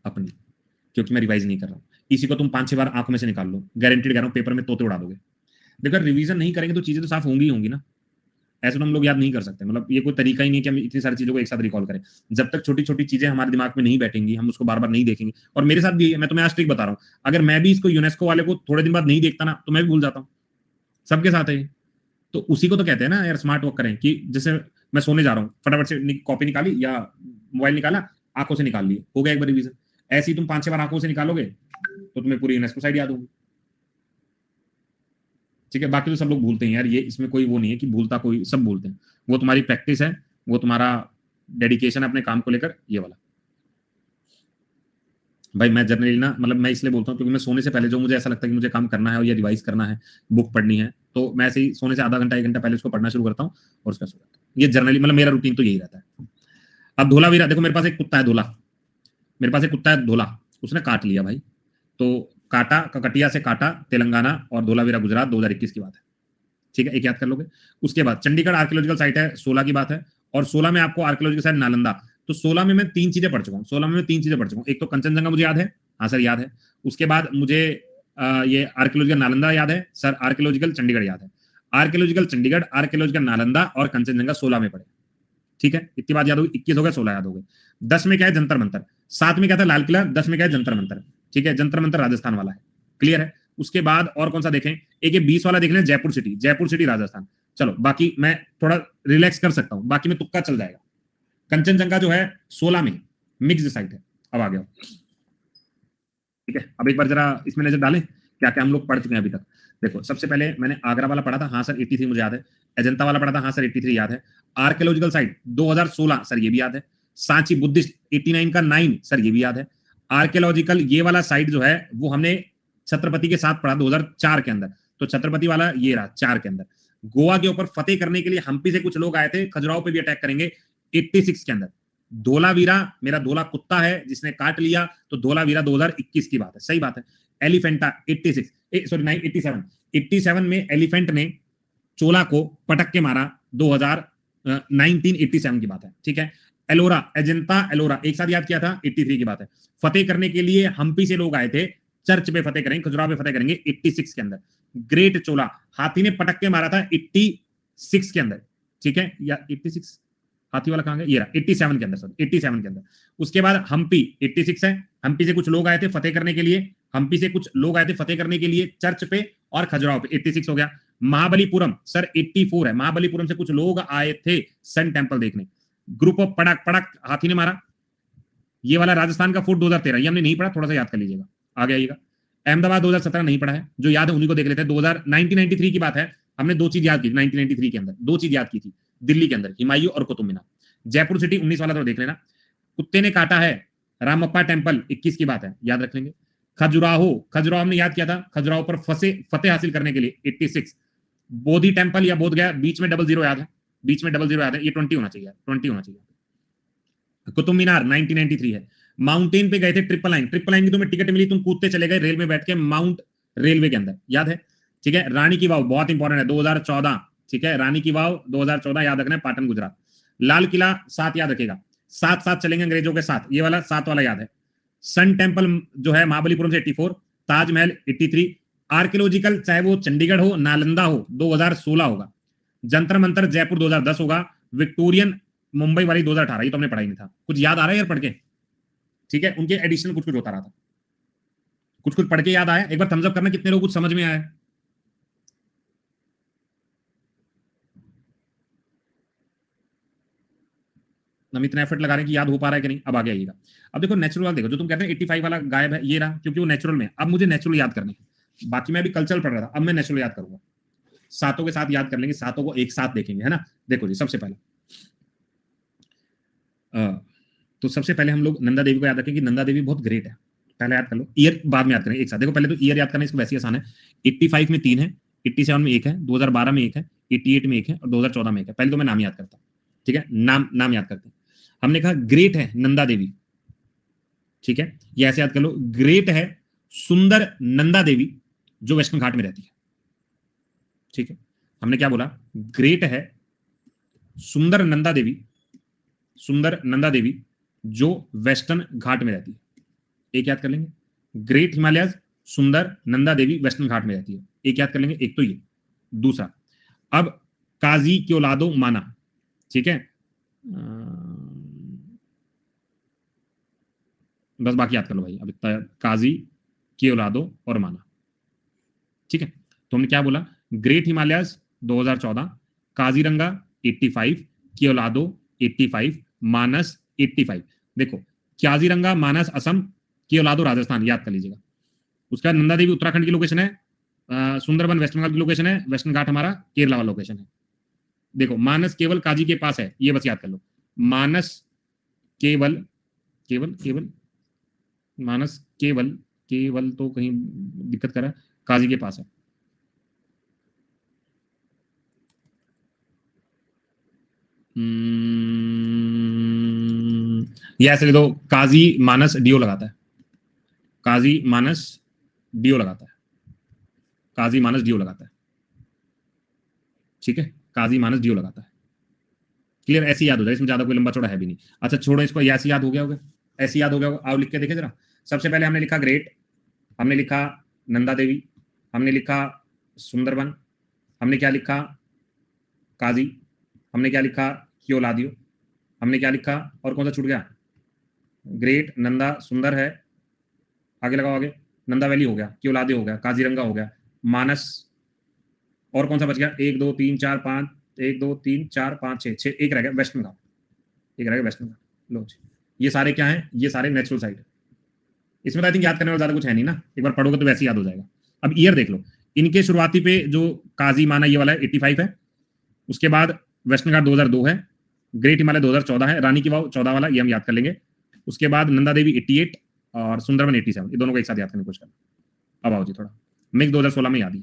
अपनी, क्योंकि मैं रिवाइज नहीं कर रहा हूं। इसी को तुम 5-6 बार आंखों में से निकाल लो, गारंटीड कह रहा हूं, पेपर में तोते उड़ा दोगे। देखो रिवीजन नहीं करेंगे तो चीजें तो साफ होंगी ही होंगी ना, ऐसे तो हम लोग याद नहीं कर सकते। मतलब ये कोई तरीका ही नहीं कि हम इतनी सारी चीजों को एक साथ रिकॉल करें। जब तक छोटी छोटी चीजें हमारे दिमाग में नहीं बैठेंगी, हम उसको बार बार नहीं देखेंगे। और मेरे साथ भी है, मैं तुम्हें आज ट्रिक बता रहा हूँ, अगर मैं भी इसको यूनेस्को वाले को थोड़े दिन बाद नहीं देखता ना, तो मैं भी भूल जाता हूँ। सबके साथ है। तो उसी को तो कहते हैं ना यार, स्मार्ट वर्क करें। कि जैसे मैं सोने जा रहा हूँ, फटाफट से कॉपी निकाली या मोबाइल निकाला, आंखों से निकाल लिए, हो गया एक बार रिवीजन। ऐसे ही तुम 5-6 बार आंखों से निकालोगे तो तुम्हें पूरी यूनेस्को साइड याद होगी, ठीक है। बाकी तो सब लोग भूलते हैं यार, ये इसमें कोई वो नहीं है कि भूलता कोई, सब भूलते हैं। वो तुम्हारी प्रैक्टिस है, वो तुम्हारा डेडिकेशन है अपने काम को लेकर, ये वाला। भाई मैं जनरली ना, मतलब मैं इसलिए बोलता हूँ क्योंकि मैं सोने से पहले जो मुझे ऐसा लगता है कि मुझे काम करना है और ये रिवाइज करना है, बुक पढ़नी है, तो मैं ऐसे ही सोने से आधा घंटा 1 घंटा पहले उसको पढ़ना शुरू करता हूँ और उसका सो जाता हूँ। ये जनरली मतलब मेरा रूटीन तो यही रहता है। अब धोलावीरा, देखो मेरे पास एक कुत्ता है धोला, मेरे पास एक कुत्ता है धोला, उसने काट लिया भाई। तो काटा, ककटिया से काटा, तेलंगाना, और धोलावीरा गुजरात, 2021 की बात है, ठीक है। एक याद कर लोगे। उसके बाद चंडीगढ़ आर्कियोलॉजिकल साइट है, 16 की बात है। और 16 में आपको आर्कियोलॉजिकल साइट नालंदा। तो 16 में मैं 3 चीजें पढ़ चुका हूँ। 16 में मैं 3 चीजें पढ़ चुका हूँ। एक तो कंचनजंगा मुझे याद है, हाँ सर याद है। उसके बाद मुझे ये आर्कियोलॉजिकल नालंदा याद है सर, आर्कियोलॉजिकल चंडीगढ़ याद है। आर्कियोलॉजिकल चंडीगढ़, आर्कियोलॉजिकल नालंदा और कंचनजंगा 16 में पढ़े, ठीक है। इतनी बात याद होगी। 21 हो गया, 16 याद हो गए। 10 में क्या है? जंतर मंतर। 7 में क्या था? लाल किला। 10 में क्या है? जंतर मंतर, ठीक है। जंतर मंतर राजस्थान वाला है, क्लियर है। उसके बाद और कौन सा देखें? एक 20 वाला देख लें, जयपुर सिटी, जयपुर सिटी राजस्थान। चलो बाकी मैं थोड़ा रिलैक्स कर सकता हूं, बाकी में तुक्का चल जाएगा। कंचनजंगा जो है 16 में मिक्स्ड साइट है। अब आ गया, ठीक है। अब एक बार जरा इसमें नजर डालें क्या क्या हम लोग पढ़ चुके हैं अभी तक। देखो सबसे पहले मैंने आगरा वाला पढ़ा था, हाँ सर 83 मुझे याद है। अजंता वाला पढ़ा था, हाँ सर 83 याद है। आर्कियोलॉजिकल साइट 2016 सर ये भी याद है। सांची बुद्धिस्ट 89 का 9 सर ये भी याद है। आर्कियोलॉजिकल ये वाला साइट जो है वो हमने छत्रपति के साथ पढ़ा 2004 के अंदर। तो छत्रपति वाला ये रहा 4 के अंदर। गोवा के ऊपर फतेह करने के लिए हम्पी से कुछ लोग आए थे, खजुराहो पे भी अटैक करेंगे 86 के अंदर। धोलावीरा मेरा धोला कुत्ता है जिसने काट लिया, तो धोलावीरा 2021 की बात है, सही बात है। एलिफेंटा 86 87 87 में एलिफेंट ने चोला को पटक के मारा 1987 की बात है, ठीक है। एलोरा, अजंता एलोरा एक साथ याद किया था, 83 की बात है। फतेह करने के लिए हम्पी से लोग आए थे, चर्च पे फतेह करेंगे, खजुराहो पे फतेह करेंगे 86 के अंदर। ग्रेट चोला, हाथी ने पटक के मारा था 86 के अंदर, ठीक है, या 86 हाथी वाला कहां गया, ये रहा 87 के अंदर, सर 87 के अंदर। उसके बाद हम्पी 86 है, हम्पी से कुछ लोग आए थे फतेह करने के लिए, हम्पी से कुछ लोग आए थे फतेह करने के लिए चर्च पे और खजुराहो पे, 86 हो गया। महाबलीपुरम सर 84 है, महाबलीपुरम से कुछ लोग आए थे सन टेंपल देखने। ग्रुप ऑफ पड़क पड़क हाथी ने मारा, ये वाला राजस्थान का फोर्ट 2013, ये हमने नहीं पढ़ा, थोड़ा सा याद कर लीजिएगा, आगे आइएगा। अहमदाबाद 2017 नहीं पढ़ा है, जो याद है उन्हीं को देख लेते हैं। 1993 की बात है, हमने दो चीज याद की 1993 के अंदर, दो चीज याद की थी दिल्ली के अंदर, हुमायूं और कुतुब मीनार। जयपुर सिटी 19 वाला तो देख लेना। कुत्ते ने काटा है, रामप्पा टेम्पल 21 की बात है, याद रख लेंगे। खजुराहो, खजुराहो हमने याद किया था, खजुराहो पर फतेह हासिल करने के लिए 86। बोधि टेम्पल या बोध गया, बीच में 00 याद है, बीच में 00 याद है, ये 20 होना चाहिए, 20 होना चाहिए। कुतुब मीनार 1993 है। माउंटेन पे गए थे, ट्रिपल लाइन, ट्रिपल लाइन की तुम्हें टिकट मिली, तुम कूदते चले गए रेल में बैठ के माउंट रेलवे के अंदर, याद है, ठीक है। रानी की वाव बहुत इंपॉर्टेंट है, 2014, ठीक है, रानी की वाव 2014 याद रखना है, पाटन गुजरात। लाल किला 7 याद रखेगा, 7 साथ चलेंगे अंग्रेजों के साथ, ये वाला 7 वाला याद है। सन टेम्पल जो है महाबलीपुरम से 84, ताजमहल 83, आर्कियोलॉजिकल चाहे वो चंडीगढ़ हो नालंदा हो 2016 होगा, जंतर मंतर जयपुर 2010 होगा, विक्टोरियन मुंबई वाली 2018, ये तो हमने पढ़ा ही नहीं था, कुछ याद आ रहा है यार पढ़ के, ठीक है, उनके एडिशन कुछ कुछ होता रहा था, कुछ कुछ पढ़ के याद आया, एक बार थम्स अप करना कितने लोग कुछ समझ में आया। हम इतना एफर्ट लगा रहे हैं कि याद हो पा रहा है कि नहीं, अब आगे आइएगा। अब देखो नेचुरल वाला देखो, जो तुम कहते हैं 85 वाला गायब है, ये रहा, क्योंकि वो नेचुरल में। अब मुझे नेचुरल याद करने हैं, बाकी मैं अभी कल्चरल पढ़ रहा था, अब मैं नेचुरल याद करूंगा, सातों के साथ याद कर लेंगे, सातों को एक साथ देखेंगे, है ना। देखो जी, सबसे पहले तो सबसे पहले हम लोग नंदा देवी को याद रखें कि नंदा देवी बहुत ग्रेट है, पहले याद कर लो, ईयर बाद में याद करेंगे एक साथ। देखो पहले तो ईयर याद करना, इसको वैसे आसान है। 85 में 3 है, 87 में 1 है, 2012 में 1 है, 88 में 1 है और 2014 में 1 है। पहले तो मैं नाम याद करता हूँ, ठीक है, नाम याद करते हैं। हमने कहा ग्रेट है नंदा देवी, ठीक है, ये ऐसे याद कर लो, ग्रेट है सुंदर नंदा देवी जो वेस्टर्न घाट में रहती है, ठीक है। हमने क्या बोला, ग्रेट है सुंदर नंदा देवी, सुंदर नंदा देवी जो वेस्टर्न घाट में रहती है, एक याद कर लेंगे। ग्रेट हिमालय सुंदर नंदा देवी वेस्टर्न घाट में रहती है, एक याद कर लेंगे, एक तो ये। दूसरा, अब काजी की औलादो माना, ठीक है, बस बाकी याद कर लो भाई, अब इतना काजी की औलादो और माना, ठीक है। तो हमने क्या बोला, ग्रेट हिमालयस 2014, काजीरंगा 85, की औलादो 85, मानस 85। देखो काजीरंगा मानस असम, की औलादो राजस्थान, याद कर लीजिएगा। उसका नंदा देवी उत्तराखंड की लोकेशन है, सुंदरबन वेस्ट बंगाल की लोकेशन है, वेस्टर्न घाट हमारा केरला वाला लोकेशन है। देखो मानस केवल काजी के पास है, ये बस याद कर लो, मानस केवल केवल केवल मानस केवल केवल तो कहीं दिक्कत कर रहा है, काजी के पास है। ये ऐसे दो, काजी मानस डीओ लगाता है, काजी मानस डीओ लगाता है, काजी मानस डीओ लगाता है, ठीक है, काजी मानस डीओ लगाता है। क्लियर, ऐसी याद हो जाए, इसमें ज्यादा कोई लंबा चौड़ा है भी नहीं। अच्छा छोड़ो इसको, ऐसी याद हो गया होगा, ऐसी याद हो गया होगा, आओ लिख के देखे जरा। सबसे पहले हमने लिखा ग्रेट, हमने लिखा नंदा देवी, हमने लिखा सुंदरबन, हमने क्या लिखा काजी, हमने क्या लिखा क्योलादियो, हमने क्या लिखा, और कौन सा छूट गया, ग्रेट नंदा सुंदर है, आगे लगाओ आगे, नंदा वैली हो गया, क्योलादियो हो गया, काजीरंगा हो गया, मानस, और कौन सा बच गया, 1 2 3 4 5, 1 2 3 4 5 6, एक रह गया वेस्टर्न घाट, एक रह गया वेस्टर्न घाट। लो जी, ये सारे क्या हैं, ये सारे नेचुरल साइड है। इसमें तो आई थिंक याद करने वाला ज्यादा कुछ है नहीं ना, एक बार पढ़ोगे तो वैसे याद हो जाएगा। अब ईयर देख लो, इनके शुरुआती पे जो काजी माना ये वाला 85 है, उसके बाद वेस्टर्न घाट 2002 है, ग्रेट हिमालय 2014 है, रानी की वाव 14 वाला, ये हम याद कर लेंगे। उसके बाद नंदा देवी 88 और सुंदरबन 87, ये दोनों को एक साथ याद करने की कोशिश करना। अब आओ जी, थोड़ा मिक्स 2016 में याद ही।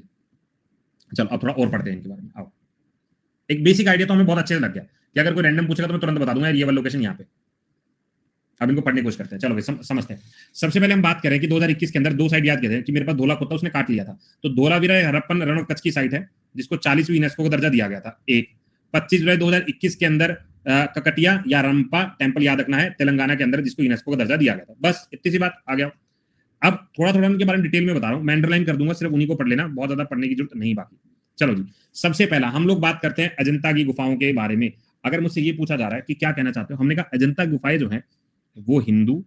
चलो अब थोड़ा और पढ़ते हैं इनके बारे में। आओ, एक बेसिक आइडिया तो हमें बहुत अच्छे से लग गया कि अगर कोई रैंडम पूछेगा तो मैं तुरंत बता दूंगा ये वाला लोकेशन यहाँ पे। अब इनको पढ़ने की कोशिश करते हैं। चलो भाई समझते हैं। सबसे पहले हम बात करें कि 2021 के अंदर 2 साइट याद करते हैं कि मेरे पास धोला कुत्ता उसने काट लिया था, तो धोलावीरा हरप्पन रण ऑफ कच्छ की साइट है जिसको 40वीं यूनेस्को का दर्जा दिया गया था। एक 25 जुलाई 2021 के अंदर ककटिया या रंपा टेम्पल याद रखना है, तेलंगाना के अंदर, जिसको यूनेस्को का दर्जा दिया गया था। बस इतनी सी बात, आ गया। अब थोड़ा थोड़ा उनके बारे में डिटेल में बता रहा हूँ, मैं अंडरलाइन कर दूंगा, सिर्फ उन्हीं को पढ़ लेना, बहुत ज्यादा पढ़ने की जरूरत नहीं बाकी। चलो जी, सबसे पहला हम लोग बात करते हैं अजंता की गुफाओं के बारे में। अगर मुझसे ये पूछा जा रहा है कि क्या कहना चाहते हो, हमने कहा अजंता गुफाएं जो है वो हिंदू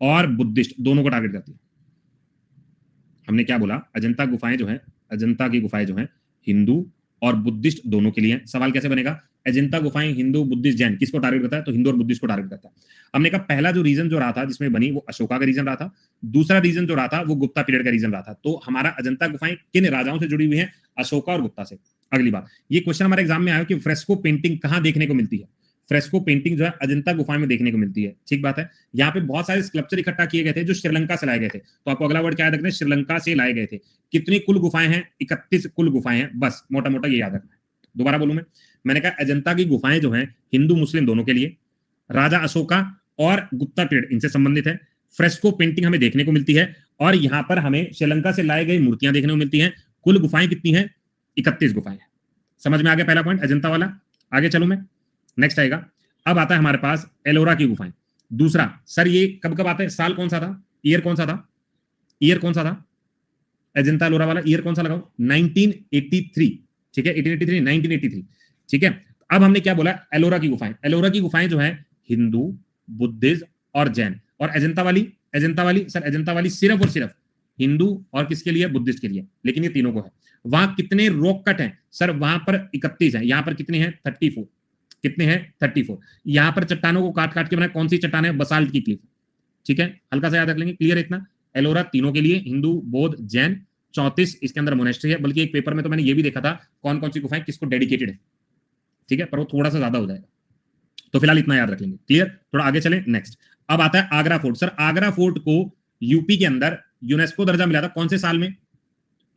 और बुद्धिस्ट दोनों को टारगेट करती है। हमने क्या बोला, अजंता गुफाएं जो है, अजंता की गुफाएं जो है हिंदू और बुद्धिस्ट दोनों के लिए। सवाल कैसे बनेगा, अजंता गुफाएं हिंदू बुद्धिस्ट जैन किसको टारगेट करता है, तो हिंदू और बुद्धिस्ट को टारगेट करता है। हमने कहा पहला जो रीजन जो रहा था जिसमें बनी वो अशोका का रीजन रहा था, दूसरा रीजन जो रहा था वो गुप्ता पीरियड का रीजन रहा था। तो हमारा अजंता गुफाएं किन राजाओं से जुड़ी हुई है, अशोका और गुप्ता से। अगली बात, ये क्वेश्चन हमारे एग्जाम में आया कि फ्रेस्को पेंटिंग कहां देखने को मिलती है, फ्रेस्को पेंटिंग जो है अजंता गुफा में देखने को मिलती है। ठीक बात है, यहाँ पे बहुत सारे स्कल्पचर इकट्ठा किए गए थे जो श्रीलंका से लाए गए थे, तो आपको अगला वर्ड क्या याद रखना है, श्रीलंका से लाए गए थे। कितनी कुल गुफाएं हैं, 31 कुल गुफाएं हैं, बस मोटा मोटा ये याद रखना है। दोबारा बोलूं मैंने कहा अजंता की गुफाएं जो हैं हिंदू मुस्लिम दोनों के लिए, राजा अशोका और गुप्ता पीरियड इनसे संबंधित है। फ्रेस्को पेंटिंग हमें देखने को मिलती है और यहाँ पर हमें श्रीलंका से लाई गई मूर्तियां देखने को मिलती हैं। कुल गुफाएं कितनी हैं, 31 गुफाएं हैं। समझ में आ गया पहला पॉइंट अजंता वाला। आगे चलो मैं, नेक्स्ट आएगा। अब आता है हमारे पास एलोरा की गुफाएं। दूसरा, सर ये कब कब आता है, साल कौन सा था, ईयर कौन सा था, ईयर कौन सा था अजंता एलोरा वाला, ईयर कौन सा लगाओ, 1983। ठीक है, 1883 1983। ठीक है, अब हमने क्या बोला, एलोरा की गुफाएं। एलोरा की गुफाएं जो है हिंदू बुद्धिस्ट और जैन। और अजंता वाली सर अजंता वाली सिर्फ और सिर्फ हिंदू और किसके लिए, बुद्धिस्ट के लिए, लेकिन ये तीनों को है। वहां कितने रॉक कट हैं, सर वहां पर 31 है, यहां पर कितने हैं 34। कितने हैं 34। यहां पर चट्टानों को काट काट के बनाए, कौन सी चट्टान है, बसाल्ट की क्लिफ। ठीक है, हल्का सा याद रख लेंगे, क्लियर है इतना। एलोरा तीनों के लिए, हिंदू बौद्ध जैन, 34 इसके अंदर मोनेस्ट्री है। बल्कि एक पेपर में तो मैंने ये भी देखा था कौन कौन सी गुफाएं किसको डेडिकेटेड है। ठीक है, पर वो थोड़ा सा ज्यादा हो जाएगा, तो फिलहाल इतना याद रख लेंगे, क्लियर। थोड़ा आगे चलें, नेक्स्ट। अब आता है Agra fort. Sir Agra fort को यूपी के अंदर यूनेस्को दर्जा मिला था कौन से साल में,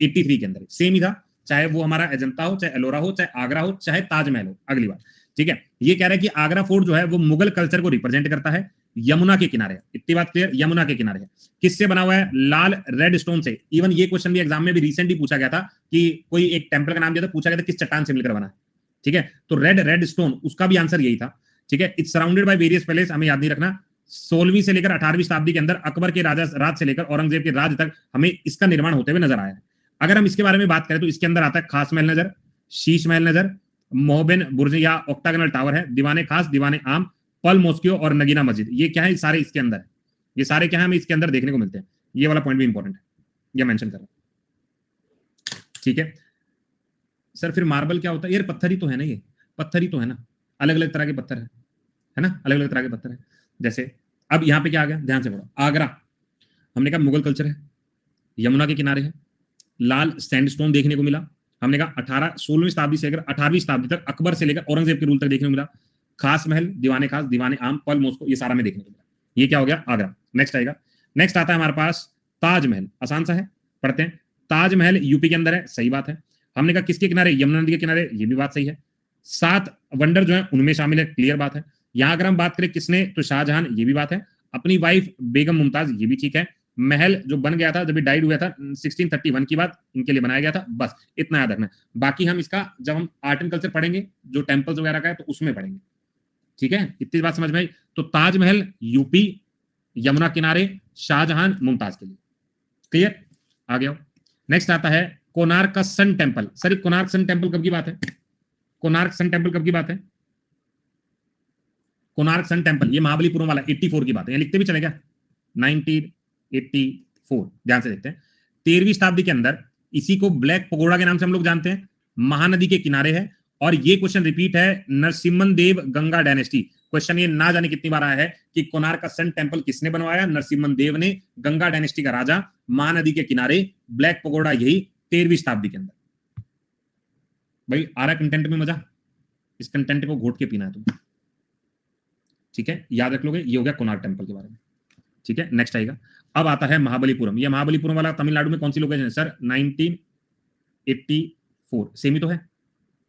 83 के अंदर। सेम ही था, चाहे वो हमारा अजंता हो, चाहे एलोरा हो, चाहे आगरा हो, चाहे ताजमहल हो। अगली बात, ठीक है, ये कह रहा है कि आगरा फोर्ट जो है वो मुगल कल्चर को रिप्रेजेंट करता है, यमुना के किनारे। इतनी बात क्लियर, यमुना के किनारे है। किससे बना हुआ है, लाल रेड स्टोन से। इवन ये क्वेश्चन भी एग्जाम में भी रिसेंटली पूछा गया था कि कोई एक टेंपल का नाम दिया था, पूछा गया था किस चट्टान से मिलकर बना है। ठीक है, तो रेड स्टोन, उसका भी आंसर यही था। ठीक है, it's surrounded by various palace, हमें याद नहीं रखना। 16वीं से लेकर 18वीं शताब्दी के अंदर अकबर के राज से लेकर औरंगजेब के राज तक हमें इसका निर्माण होते हुए नजर आया है। अगर हम इसके बारे में बात करें तो इसके अंदर आता है खास महल नजर, शीश महल नजर, मोहबेन बुर्ज या ऑक्टागोनल टावर है, दीवाने खास, दीवाने आम, पल मॉस्क्यो और नगीना मस्जिद। ये क्या है, सारे इसके अंदर है। ये सारे क्या है, हमें इसके अंदर देखने को मिलते हैं। ये वाला पॉइंट भी इंपॉर्टेंट है, ये मेंशन कर रहा हूं। ठीक है सर, फिर मार्बल क्या होता है, यार पत्थर ही तो है ना, ये पत्थर ही तो है ना, अलग अलग तरह के पत्थर है ना, अलग अलग तरह के पत्थर है। जैसे अब यहाँ पे क्या आ गया, ध्यान से पढ़ो। आगरा हमने कहा मुगल कल्चर है, यमुना के किनारे है, लाल सैंडस्टोन देखने को मिला। हमने कहा 16वीं शताब्दी से लेकर 18वीं शताब्दी तक अकबर से लेकर औरंगजेब के रूल तक देखने को मिला। खास महल, दीवाने खास, दीवाने आम, पल मॉस्को, ये सारा में देखने को मिला। ये क्या हो गया, आगरा। नेक्स्ट आएगा, नेक्स्ट आता है हमारे पास ताजमहल। आसान सा है, पढ़ते हैं। ताजमहल यूपी के अंदर है, सही बात है। हमने कहा किसके किनारे, यमुना नदी के किनारे, ये भी बात सही है। 7 वंडर जो है उनमें शामिल है, क्लियर बात है। यहां अगर हम बात करें किसने, तो शाहजहां, ये भी बात है। अपनी वाइफ बेगम मुमताज, ये भी ठीक है। महल जो बन गया था जब डाइड हुआ था 1631 की बात, इनके लिए बनाया गया था, बस इतना याद रखना है। बाकी हम इसका जब हम आर्ट एंड कल्चर पढ़ेंगे, जो टेम्पल्स वगैरह का है, तो उसमें पढ़ेंगे। ठीक है, इतनी बात समझ में आई। तो ताजमहल यूपी, यमुना किनारे, शाहजहां मुमताज के लिए, क्लियर। आ गया। नेक्स्ट आता है कोणार्क का Sun Temple. Sir Konark Sun Temple कब की बात है, कोणार्क सन टेम्पल कब की बात है, कोणार्क सन टेम्पल, ये महाबलीपुरम वाला 84 की बात है, यहाँ लिखते भी चलेगा 1984। ध्यान से देखते हैं। 13वीं शताब्दी के अंदर इसी को ब्लैक पगोड़ा के नाम से हम लोग जानते हैं, महानदी के किनारे है। और ये क्वेश्चन रिपीट है, नरसिम्हन देव गंगा डायनेस्टी। क्वेश्चन ये ना जाने कितनी बार आया है कि कोणार्क का सन टेम्पल किसने बनवाया, नरसिम्हन देव ने, गंगा डायनेस्टी का राजा, महानदी के किनारे, ब्लैक पगोड़ा यही 13वीं शताब्दी के अंदर। भाई आ रहा कंटेंट में मजा, इस कंटेंट को घोट के पीना है तुम्हें। ठीक है, याद रख लोगे। ये हो गया कोणार्क टेम्पल के बारे में। ठीक है, नेक्स्ट आएगा। अब आता है महाबलीपुरम। ये महाबलीपुरम वाला तमिलनाडु में कौन सी लोकेशन है सर, 1984। सेम ही तो है,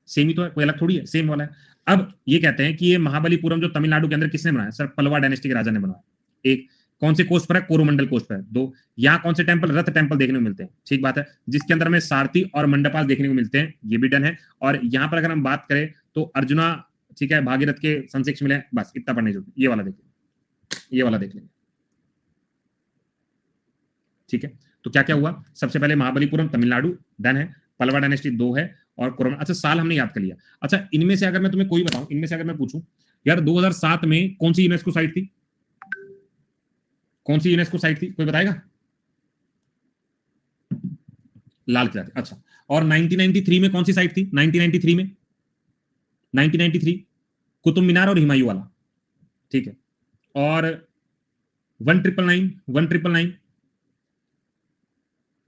सेम ही तो है, कोई अलग थोड़ी है, सेम वाला है। अब ये कहते हैं कि ये महाबलीपुरम जो तमिलनाडु के अंदर किसने बनाया? सर पल्लवा डायनेस्टी के राजा ने बनाया। एक कौन से कोस्ट पर है? कोरोमंडल कोस्ट पर है। दो, यहाँ कौन से टेंपल? रथ टेंपल देखने को मिलते हैं, ठीक बात है, जिसके अंदर हमें सारथी और मंडपाल देखने को मिलते हैं, ये भी डन है। और यहाँ पर अगर हम बात करें तो अर्जुना, ठीक है, भागीरथ के संशिक्ष मिले, बस इतना पढ़ने जो, ये वाला देख लेंगे, ये वाला देख लेंगे, ठीक है। तो क्या क्या हुआ? सबसे पहले महाबलीपुरम तमिलनाडु डन है, पल्लवा डायनेस्टी 2 है, और कोरोना, अच्छा साल हमने याद कर लिया। अच्छा इनमें से अगर मैं तुम्हें कोई बताऊं, इनमें से अगर मैं पूछूं यार 2007 में कौन सी यूनेस्को साइट थी? कौन सी यूनेस्को साइट थी, कोई बताएगा? लाल किला थी, अच्छा। और 1993 में कौन सी साइट थी? 1993 में 1993 कुतुब मीनार और हुमायूं वाला, ठीक है। और 1999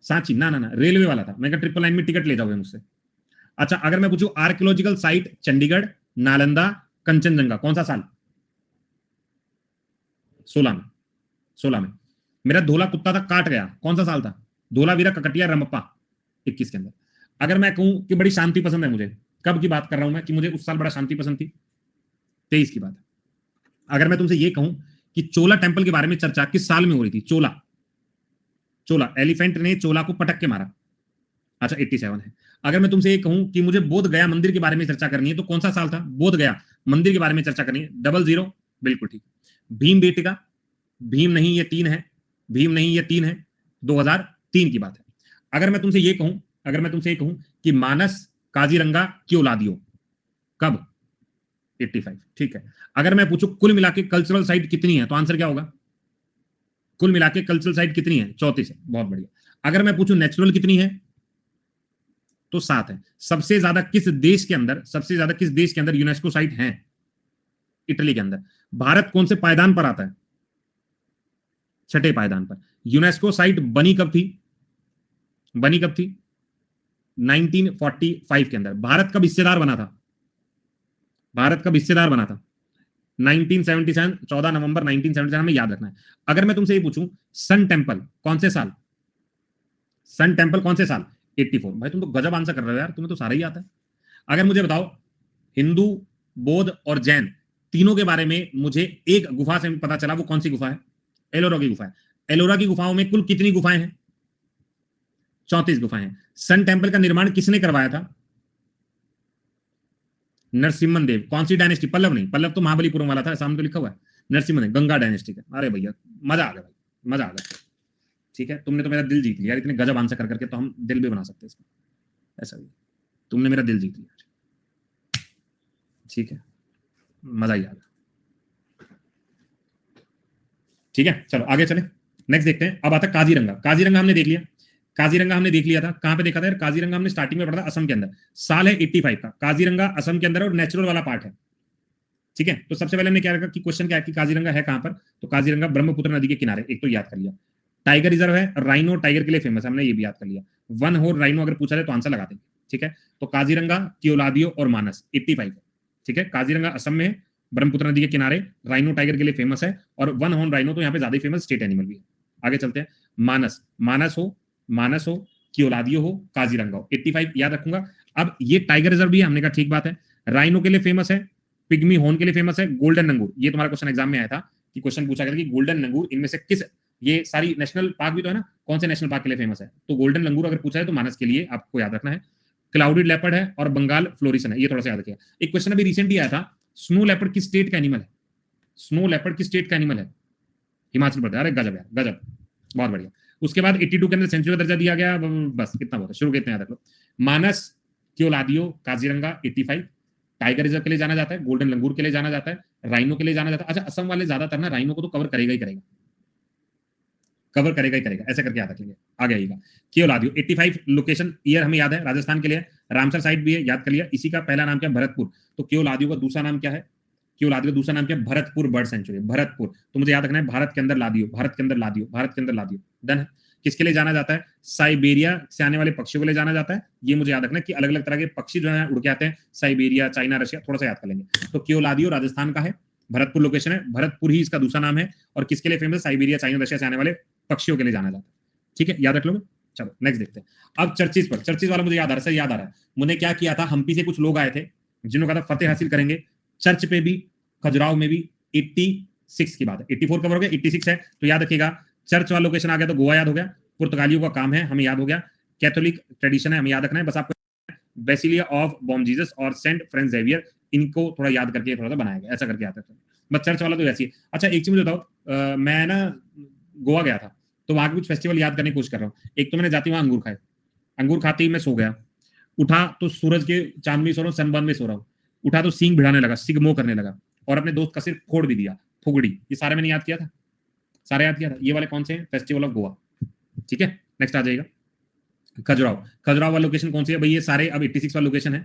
सांची, ना ना ना रेलवे वाला था, मैं 999 में टिकट ले जाओगे मुझसे। अच्छा अगर मैं पूछूं आर्कियोलॉजिकल साइट चंडीगढ़, नालंदा, कंचनजंगा, कौन सा साल? 16 में, 16 में। मेरा धोला कुत्ता था काट गया, कौन सा साल था? धोलावीरा ककटिया रमप्पा, 21 के अंदर। अगर मैं कहूं कि बड़ी शांति पसंद है मुझे, कब की बात कर रहा हूं मैं कि मुझे उस साल बड़ा शांति पसंद थी? 23 की बात है। अगर मैं तुमसे ये कहूं कि चोला टेंपल के बारे में चर्चा किस साल में हो रही थी? चोला, चोला एलिफेंट ने चोला को पटक के मारा, अच्छा 87 है। अगर मैं तुमसे ये कहूं कि मुझे बोध गया मंदिर के बारे में चर्चा करनी है तो कौन सा साल था? बोध गया मंदिर के बारे में चर्चा करनी है, 00, बिल्कुल ठीक। भीम बेटिका, भीम नहीं ये 3 है, भीम नहीं ये 3 है, 2003 की बात है। अगर मैं तुमसे ये कहूं, अगर मैं तुमसे ये कहूं कि मानस काजीरंगा क्यों ला दियो, कब? 85, ठीक है। अगर मैं पूछूं कुल मिला के कल्चरल साइट कितनी है तो आंसर क्या होगा? कुल मिला के कल्चरल साइट कितनी है? 34 है, बहुत बढ़िया। अगर मैं पूछूं नेचुरल कितनी है तो 7 है। सबसे ज्यादा किस देश के अंदर, सबसे ज्यादा किस देश के अंदर यूनेस्को साइट है? इटली के अंदर। भारत कौन से पायदान पर आता है? 6ठे पायदान पर। यूनेस्को साइट बनी कब थी? बनी कब थी? 1945 के अंदर। भारत कब हिस्सेदार बना था? भारत कब हिस्सेदार बना था? 1977, 14 नवंबर 1977 में याद रखना है। अगर मैं तुमसे ये पूछूं सन टेंपल कौन से साल? सन टेंपल कौन से साल? 84। भाई तुम तो गजब आंसर कर रहे हो यार, तुम्हें तो सारा ही आता है। अगर मुझे बताओ हिंदू, बौद्ध और जैन तीनों के बारे में मुझे एक गुफा से पता चला, वो कौन सी गुफा है? एलोरा की गुफा है। एलोरा की गुफाओं में कुल कितनी गुफाएं हैं? 34 गुफाएं हैं। सन टेंपल का निर्माण किसने करवाया था? नरसिम्हन देव। कौन सी डायनेस्टी? पल्लव नहीं, पल्लव तो महाबलीपुरम वाला था, सामने तो लिखा हुआ है। नरसिम्हन देव गंगा डायनेस्टी का। अरे भैया मजा आ गया भाई, मजा आ गया, ठीक है। तुमने तो मेरा दिल जीत लिया यार, इतने गजब आंसर कर करके तो हम दिल भी बना सकते हैं इसमें, ऐसा भी तुमने मेरा दिल जीत लिया, ठीक है, मजा ही आ गया, ठीक है। चलो आगे चले, नेक्स्ट देखते हैं। अब आता है काजीरंगा। काजीरंगा हमने देख लिया, काजीरंगा हमने देख लिया था। कहां पे देखा था यार? काजीरंगा हमने स्टार्टिंग में पढ़ा था असम के अंदर, साल है 85 का। काजीरंगा असम के अंदर और नेचुरल वाला पार्ट है, ठीक है। तो सबसे पहले हमने क्या रखा कि क्वेश्चन क्या है कि काजीरंगा है कहां पर? तो काजीरंगा ब्रह्मपुत्र नदी के किनारे, एक तो याद कर लिया। टाइगर रिजर्व है, राइनो टाइगर के लिए फेमस है, हमने ये भी याद कर लिया। वन हॉर्न राइनो अगर पूछा जाए तो आंसर लगा देंगे, ठीक है। तो काजीरंगा, कियोलादियो और मानस 85 है, ठीक है। काजीरंगा असम में है, ब्रह्मपुत्र नदी के किनारे, राइनो टाइगर के लिए फेमस है, और वन हॉर्न राइनो तो यहाँ पे ज्यादा फेमस स्टेट एनिमल भी है। आगे चलते हैं। मानस, मानस हो, कियोलादियो हो, काजीरंगा हो, 85 याद रखूंगा। अब ये टाइगर रिजर्व भी है, हमने कहा ठीक बात है। राइनो के लिए फेमस है, पिग्मी हॉर्न के लिए फेमस है, गोल्डन नंगूर, ये तुम्हारा क्वेश्चन एग्जाम में आया था कि क्वेश्चन पूछा गया कि गोल्डन नंगूर इनमें से किस, ये सारी नेशनल पार्क भी तो है ना, कौन से नेशनल पार्क के लिए फेमस है? तो गोल्डन लंगूर अगर पूछा है तो मानस के लिए आपको याद रखना है। क्लाउडेड लेपर्ड है और बंगाल फ्लोरिसन है, ये थोड़ा सा याद रखिए। एक क्वेश्चन अभी रिसेंटली आया था, स्नो लेपर्ड किस स्टेट का एनिमल है? स्नो लेपर्ड किस स्टेट का एनिमल है? हिमाचल प्रदेश। अरे गजब यार गजब, बहुत बढ़िया। उसके बाद 82 के अंदर सेंचुरी का दर्जा दिया गया, बस इतना बहुत है, शुरू कितने याद रख लो। मानस, कियोलादियो, काजीरंगा 85, टाइगर रिजर्व के लिए जाना जाता है, गोल्डन लंगूर के लिए जाना जाता है, राइनो के लिए जाना जाता है। अच्छा असम वाले ज्यादातर ना राइनो को तो कवर करेगा ही करेगा, कवर करेगा ही करेगा, ऐसे करके याद रखेंगे। आगे आइएगा कियोलादियो 85 लोकेशन ईयर हमें याद है, राजस्थान के लिए। रामसर साइट भी है, याद कर लिया। इसी का पहला नाम क्या है? भरतपुर। तो कियोलादियो का दूसरा नाम क्या है? कियोलादियो का दूसरा नाम क्या है? Bharatpur bird sanctuary, Bharatpur. तो मुझे याद रखना है भारत के अंदर लादियो, भारत के अंदर लादियो, भारत के अंदर लादियो, डन है। किसके लिए जाना जाता है? साइबेरिया से आने वाले पक्षियों के लिए जाना जाता है। ये मुझे याद रखना है कि अलग अलग तरह के पक्षी जो है उड़ के आते हैं, साइबेरिया, चाइना, रशिया, थोड़ा सा याद कर लेंगे। तो कियोलादियो राजस्थान का है, भरतपुर लोकेशन है, भरतपुर ही इसका दूसरा नाम है। और किसके लिए फेमस? साइबेरिया, चाइना, रशिया से आने वाले पक्षियों के लिए जाना जाता है, ठीक है, याद रख लोगे। चलो नेक्स्ट देखते हैं। अब चर्चिस पर, चर्चिस वाला मुझे याद आ रहा है, सर याद आ रहा है। मुझे क्या किया था, हम्पी से कुछ लोग आए थे, जिन्होंने कहा था फतेह हासिल करेंगे, चर्च पे भी, खजुराहो में भी 86 की बात है। 84 कवर हो गया, 86 है, तो याद रखिएगा चर्च वाला लोकेशन आ गया तो गोवा याद हो गया, पुर्तगालियों का काम है हमें याद हो गया, कैथोलिक ट्रेडिशन है हमें याद रखना है, बस आपको बेसिलिया ऑफ बॉम जीसस और सेंट फ्रेंस जेवियर इनको थोड़ा याद करके थोड़ा सा बनाया गया, ऐसा करके आता है। बस चर्च वाला तो ऐसी है। अच्छा एक चीज मुझे बताओ, मैं ना गोवा गया था तो वहां के कुछ फेस्टिवल याद करने की कोशिश कर रहा हूँ। एक तो मैंने जाती वहां अंगूर खाए, अंगूर खाते ही मैं सो गया, उठा तो सूरज के चांद में सो रहा हूँ, सनबर्न में सो रहा हूँ, उठा तो सींग भिड़ाने लगा, सिगमो करने लगा, और अपने दोस्त का सिर फोड़ भी दिया, फुगड़ी। ये सारे मैंने याद किया था, सारे याद किया था। ये वाले कौन से हैं? Festival of Goa. ठीक है, नेक्स्ट आ जाएगा खजुराहो। खजुराहो वाला लोकेशन कौन सी है भाई? ये सारे अब 86 वाला लोकेशन है,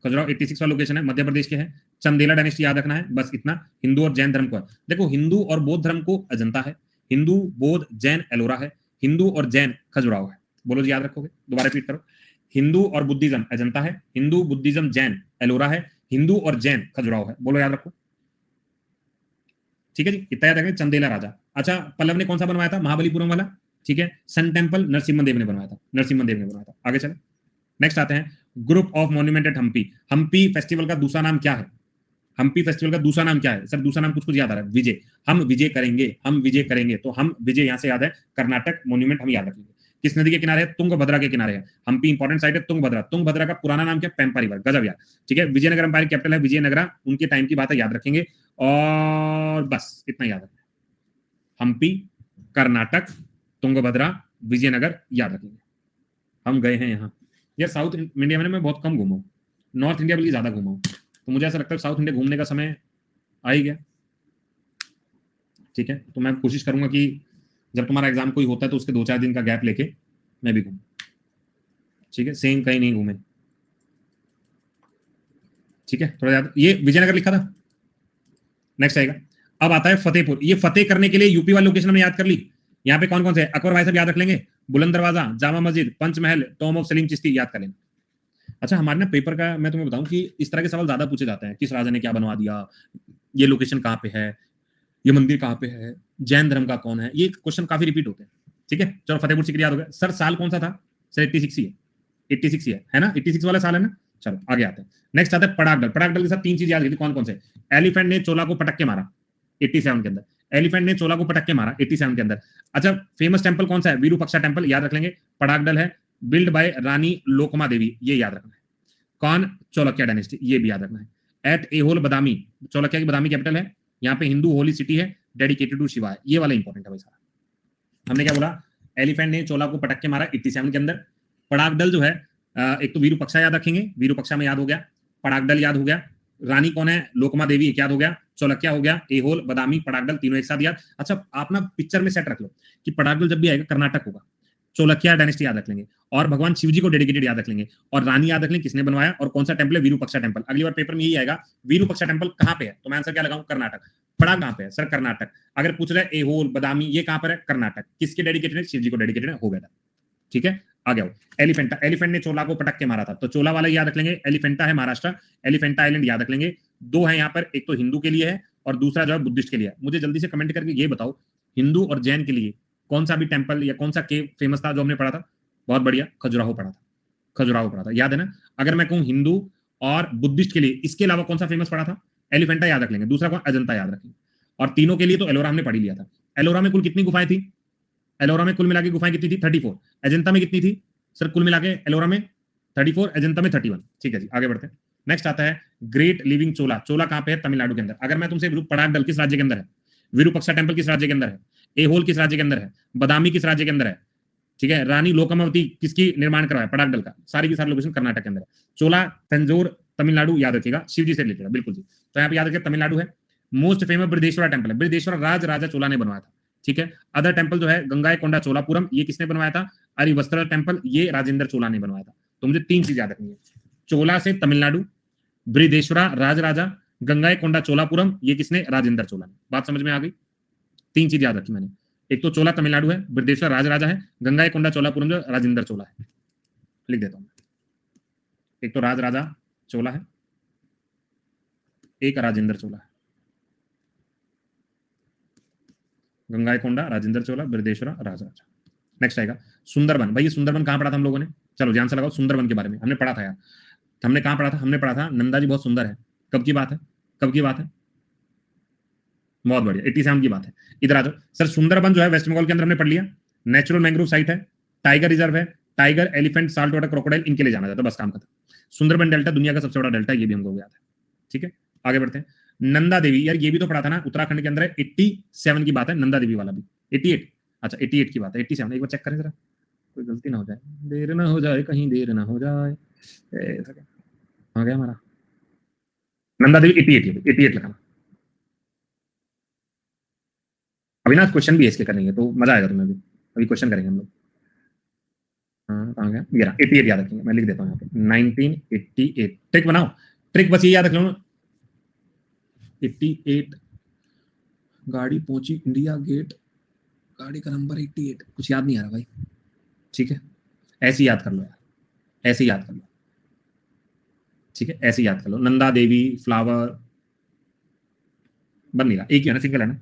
खजुराहो 86 वाला लोकेशन है, मध्य प्रदेश के है। चंदेला डायनेस्टी याद रखना है, बस इतना। हिंदू और जैन धर्म को है, देखो हिंदू और बौद्ध धर्म को अजंता है, हिंदू बौद्ध जैन एलोरा है, हिंदू और जैन खजुराहो है। बोलो जी, याद रखोगे? दोबारा रिपीट करो, हिंदू और बुद्धिज्म अजंता है, हिंदू बुद्धिज्म जैन एलोरा है, हिंदू और जैन खजुराहो है। बोलो याद रखो, ठीक है जी, इतना याद रखें। चंदेला राजा। अच्छा, पल्लव ने कौन सा बनवाया था? महाबलीपुरम वाला, ठीक है। सन टेम्पल नरसिम्हा देव ने बनवाया था, नरसिम्हा देव ने बनवाया था। आगे चले, नेक्स्ट आते हैं group of monument at Hampi. Hampi festival का दूसरा नाम क्या है? हम्पी फेस्टिवल का दूसरा नाम क्या है सर? दूसरा नाम कुछ कुछ याद आ रहा है, विजय। हम विजय करेंगे, हम विजय करेंगे, तो हम विजय यहां से याद है, कर्नाटक मॉन्यूमेंट हम याद रखेंगे। किस नदी के किनारे है? तुंगभद्रा के किनारे है। हम्पी इंपॉर्टेंट साइट है तुंगभद्रा। तुंगभद्रा का पुराना नाम क्या? पैम्पा रिवर। गजब यार, ठीक है। विजयनगर एम्पायर कैपिटल है विजयनगरा, उनके टाइम की बात है, याद रखेंगे। और बस इतना याद रखें, हम्पी, कर्नाटक, तुंगभद्रा, विजयनगर याद रखेंगे। हम गए हैं यहाँ यार, साउथ इंडिया में मैं बहुत कम घूमा हूँ, नॉर्थ इंडिया बल्कि ज्यादा घूमा हूँ, तो मुझे ऐसा लगता है साउथ इंडिया घूमने का समय आ ही गया। ठीक है, तो मैं कोशिश करूंगा कि जब तुम्हारा एग्जाम कोई होता है तो उसके 2-4 दिन का गैप लेके मैं भी घूमूं। ठीक है, सेम कहीं नहीं घूमे। ठीक है, थोड़ा याद, ये विजयनगर लिखा था। नेक्स्ट आएगा, अब आता है फतेहपुर। ये फतेह करने के लिए यूपी वाली लोकेशन हमने याद कर ली। यहाँ पे कौन कौन से? अकबर भाई साहब याद रख लेंगे, बुलंद दरवाजा, जामा मस्जिद, पंचमहल, टॉम ऑफ सलीम चिश्ती याद कर लेंगे। अच्छा, हमारे ना पेपर का मैं तुम्हें बताऊं कि इस तरह के सवाल ज्यादा पूछे जाते हैं, किस राजा ने क्या बनवा दिया, ये लोकेशन कहाँ पे है, ये मंदिर कहाँ पे है, जैन धर्म का कौन है, ये क्वेश्चन काफी रिपीट होते हैं। ठीक है, चलो फतेहपुर सीकरी याद हो गया। सर साल कौन सा था? सर 86 ही है, 86 ही है ना, 86 वाला साल है ना। चलो आगे आते हैं, नेक्स्ट आता है पड़ागडल। पड़ागडल के साथ 3 चीज याद रखी थी, कौन कौन से? एलिफेंट ने चोला को पटक के मारा 87 के अंदर, एलिफेंट ने चोला को पटक के मारा 87 के अंदर। अच्छा, फेमस टेंपल कौन सा है? विरूपक्षा टेंपल याद रख लेंगे। पड़ागडल है बिल्ड बाय रानी लोकमा देवी, ये याद रखना है। कौन? चौलक्या डायनेस्टी, ये भी याद रखना है। एट एहोल बदामी, चौलक्या की बदामी कैपिटल है, यहाँ पे हिंदू होली सिटी है, डेडिकेटेड टू शिवा है। ये वाला इंपॉर्टेंट है भाई सारा। हमने क्या बोला? एलिफेंट ने चोला को पटक के मारा 87 के अंदर। पड़ागडल जो है, एक तो विरूपक्षा याद रखेंगे, विरूपक्षा में याद हो गया, पड़ागडल याद हो गया, रानी कौन है? लोकमा देवी, एक याद हो गया, चौलक्या हो गया, एहोल बदामी पड़ागडल तीनों एक साथ याद। अच्छा, आप ना पिक्चर में सेट रख लो कि पड़ागडल जब भी आएगा कर्नाटक होगा, चौलक्या डायनेस्टी याद रख लेंगे, और भगवान शिव जी को डेडिकेटेड याद रख लेंगे, और रानी याद रख लेंगे किसने बनवाया, और कौन सा टेंपल है? विरूपक्षा टेंपल। अगली बार पेपर में यही आएगा, विरूपक्षा टेंपल कहाँ पे है, तो मैं आंसर क्या लगाऊं? कर्नाटक। पड़ा कहाँ पे है सर? कर्नाटक। अगर पूछ रहे एहोल बदामी ये कहाँ पर है? कर्नाटक। किसके डेडिकेटेड है? शिव जी को डेडिकेटेड हो गया था। ठीक है, आ गया। एलिफेंटा, एलिफेंट ने चोला को पटक के मारा था, तो चोला वाला याद रख लेंगे। एलिफेंटा है महाराष्ट्र, एलिफेंटा आइलैंड याद रख लेंगे। 2 है यहाँ पर, एक तो हिंदू के लिए है और दूसरा जो है बुद्धिस्ट के लिए है। मुझे जल्दी से कमेंट करके ये बताओ, हिंदू और जैन के लिए कौन सा भी टेंपल या कौन सा केव फेमस था जो हमने पढ़ा था? बहुत बढ़िया, खजुराहो पढ़ा था, खजुराहो पढ़ा था, याद है ना। अगर मैं कहूँ हिंदू और बुद्धिस्ट के लिए इसके अलावा कौन सा फेमस पढ़ा था? एलिफेंटा याद रख लेंगे, दूसरा कौन? अजंता याद रखेंगे। और तीनों के लिए तो एलोरा हमने पढ़ लिया था। एलोरा में कुल कितनी गुफाएं थी? एलोरा में कुल मिला के गुफाएं कितनी थी? 34। अजंता में कितनी थी सर? कुल मिला के एलोरा में 34, अजंता में 31। ठीक है जी, आगे बढ़ते हैं। नेक्स्ट आता है ग्रेट लिविंग चोला। चोला कहाँ पे है? तमिलनाडु के अंदर। अगर मैं तुमसे पड़ागडल किस राज्य के अंदर है? विरूपक्षा टेंपल किस राज्य के अंदर है? एहोल किस राज्य के अंदर है? बदामी किस राज्य के अंदर है? ठीक है, रानी लोकमावती किसकी निर्माण करवाया? पड़ागडल का। सारी की सारी लोकेशन कर्नाटक के अंदर है। चोला तंजोर तमिलनाडु याद रखिएगा, शिव जी से रिलेटेड है, बिल्कुल जी। तो यहाँ पे याद रखिए तमिलनाडु है। मोस्ट फेमस बृहदेश्वरा टेंपल है, बृहदेश्वरा राज राजा चोला ने बनवाया था। ठीक है, अदर टेंपल जो है गंगाईकोंडा चोलापुरम, ये किसने बनवाया था? अरिवस्त्र टेंपल, ये राजेंद्र चोला ने बनवाया था। तो मुझे 3 चीज याद रखनी है, चोला से तमिलनाडु, बृहदेश्वरा राज राजा, गंगाईकोंडा चोलापुरम, ये किसने? राजेंद्र चोला ने। बात समझ में आ गई? 3 चीज याद रखी मैंने, एक तो चोला तमिलनाडु है, बृहदेश्वर राज राजा है, गंगाईकोंडा चोलापुरम जो राजेंद्र चोला है। लिख देता हूं, एक तो राज राजा चोला है, एक राजेंद्र चोला है। गंगाईकोंडा, राजेंद्र चोला, बृहदेश्वरा, राज राजा। नेक्स्ट आएगा सुंदरबन। भाई ये सुंदरबन कहां पढ़ा था हम लोगों ने? चलो ध्यान से लगाओ, सुंदरबन के बारे में हमने पढ़ा था यार। हमने कहां पढ़ा था? हमने पढ़ा था नंदा जी बहुत सुंदर है। कब की बात है? कब की बात है? बहुत बढ़िया, 87 की बात है। इधर आ जाओ सर। सुंदरबन जो है वेस्ट बंगाल के अंदर हमने पढ़ लिया। नेचुरल मैंग्रोव साइट है, टाइगर रिजर्व है, tiger, elephant, salt water crocodile, इनके लिए जाना जाता है, बस काम खत्म। सुंदरबन डेल्टा दुनिया का सबसे बड़ा डेल्टा है, ये भी हमको याद है। ठीक है, आगे बढ़ते हैं। नंदा देवी, यार ये भी तो पढ़ा था ना, उत्तराखंड के अंदर है। 87 की बात है, नंदा देवी वाला भी 88। अच्छा 88 की बात है, 87 एक बार चेक करें जरा, कोई गलती ना हो जाए, देर ना हो जाए, कहीं देर ना हो जाए। ऐसा क्या आ गया हमारा? नंदा देवी 88, 88 लगाना। अविनाश क्वेश्चन भी इसके करेंगे तो मजा आएगा तुम्हें भी। अभी क्वेश्चन करेंगे हम लोग। हाँ कहाँ गया? ये रहा 88 याद रखेंगे, मैं लिख देता हूँ यहाँ पे 1988। ट्रिक बनाओ, ट्रिक बस ये याद रख लो ना। 88, गाड़ी पहुंची इंडिया गेट, गाड़ी का नंबर 88, कुछ याद नहीं आ रहा भाई। ठीक है, ऐसे याद कर लो यार, ऐसे याद कर लो। ठीक है, ऐसे याद कर लो। नंदा देवी फ्लावर बन नहीं रहा, एक ही है ना, सिंगल है ना।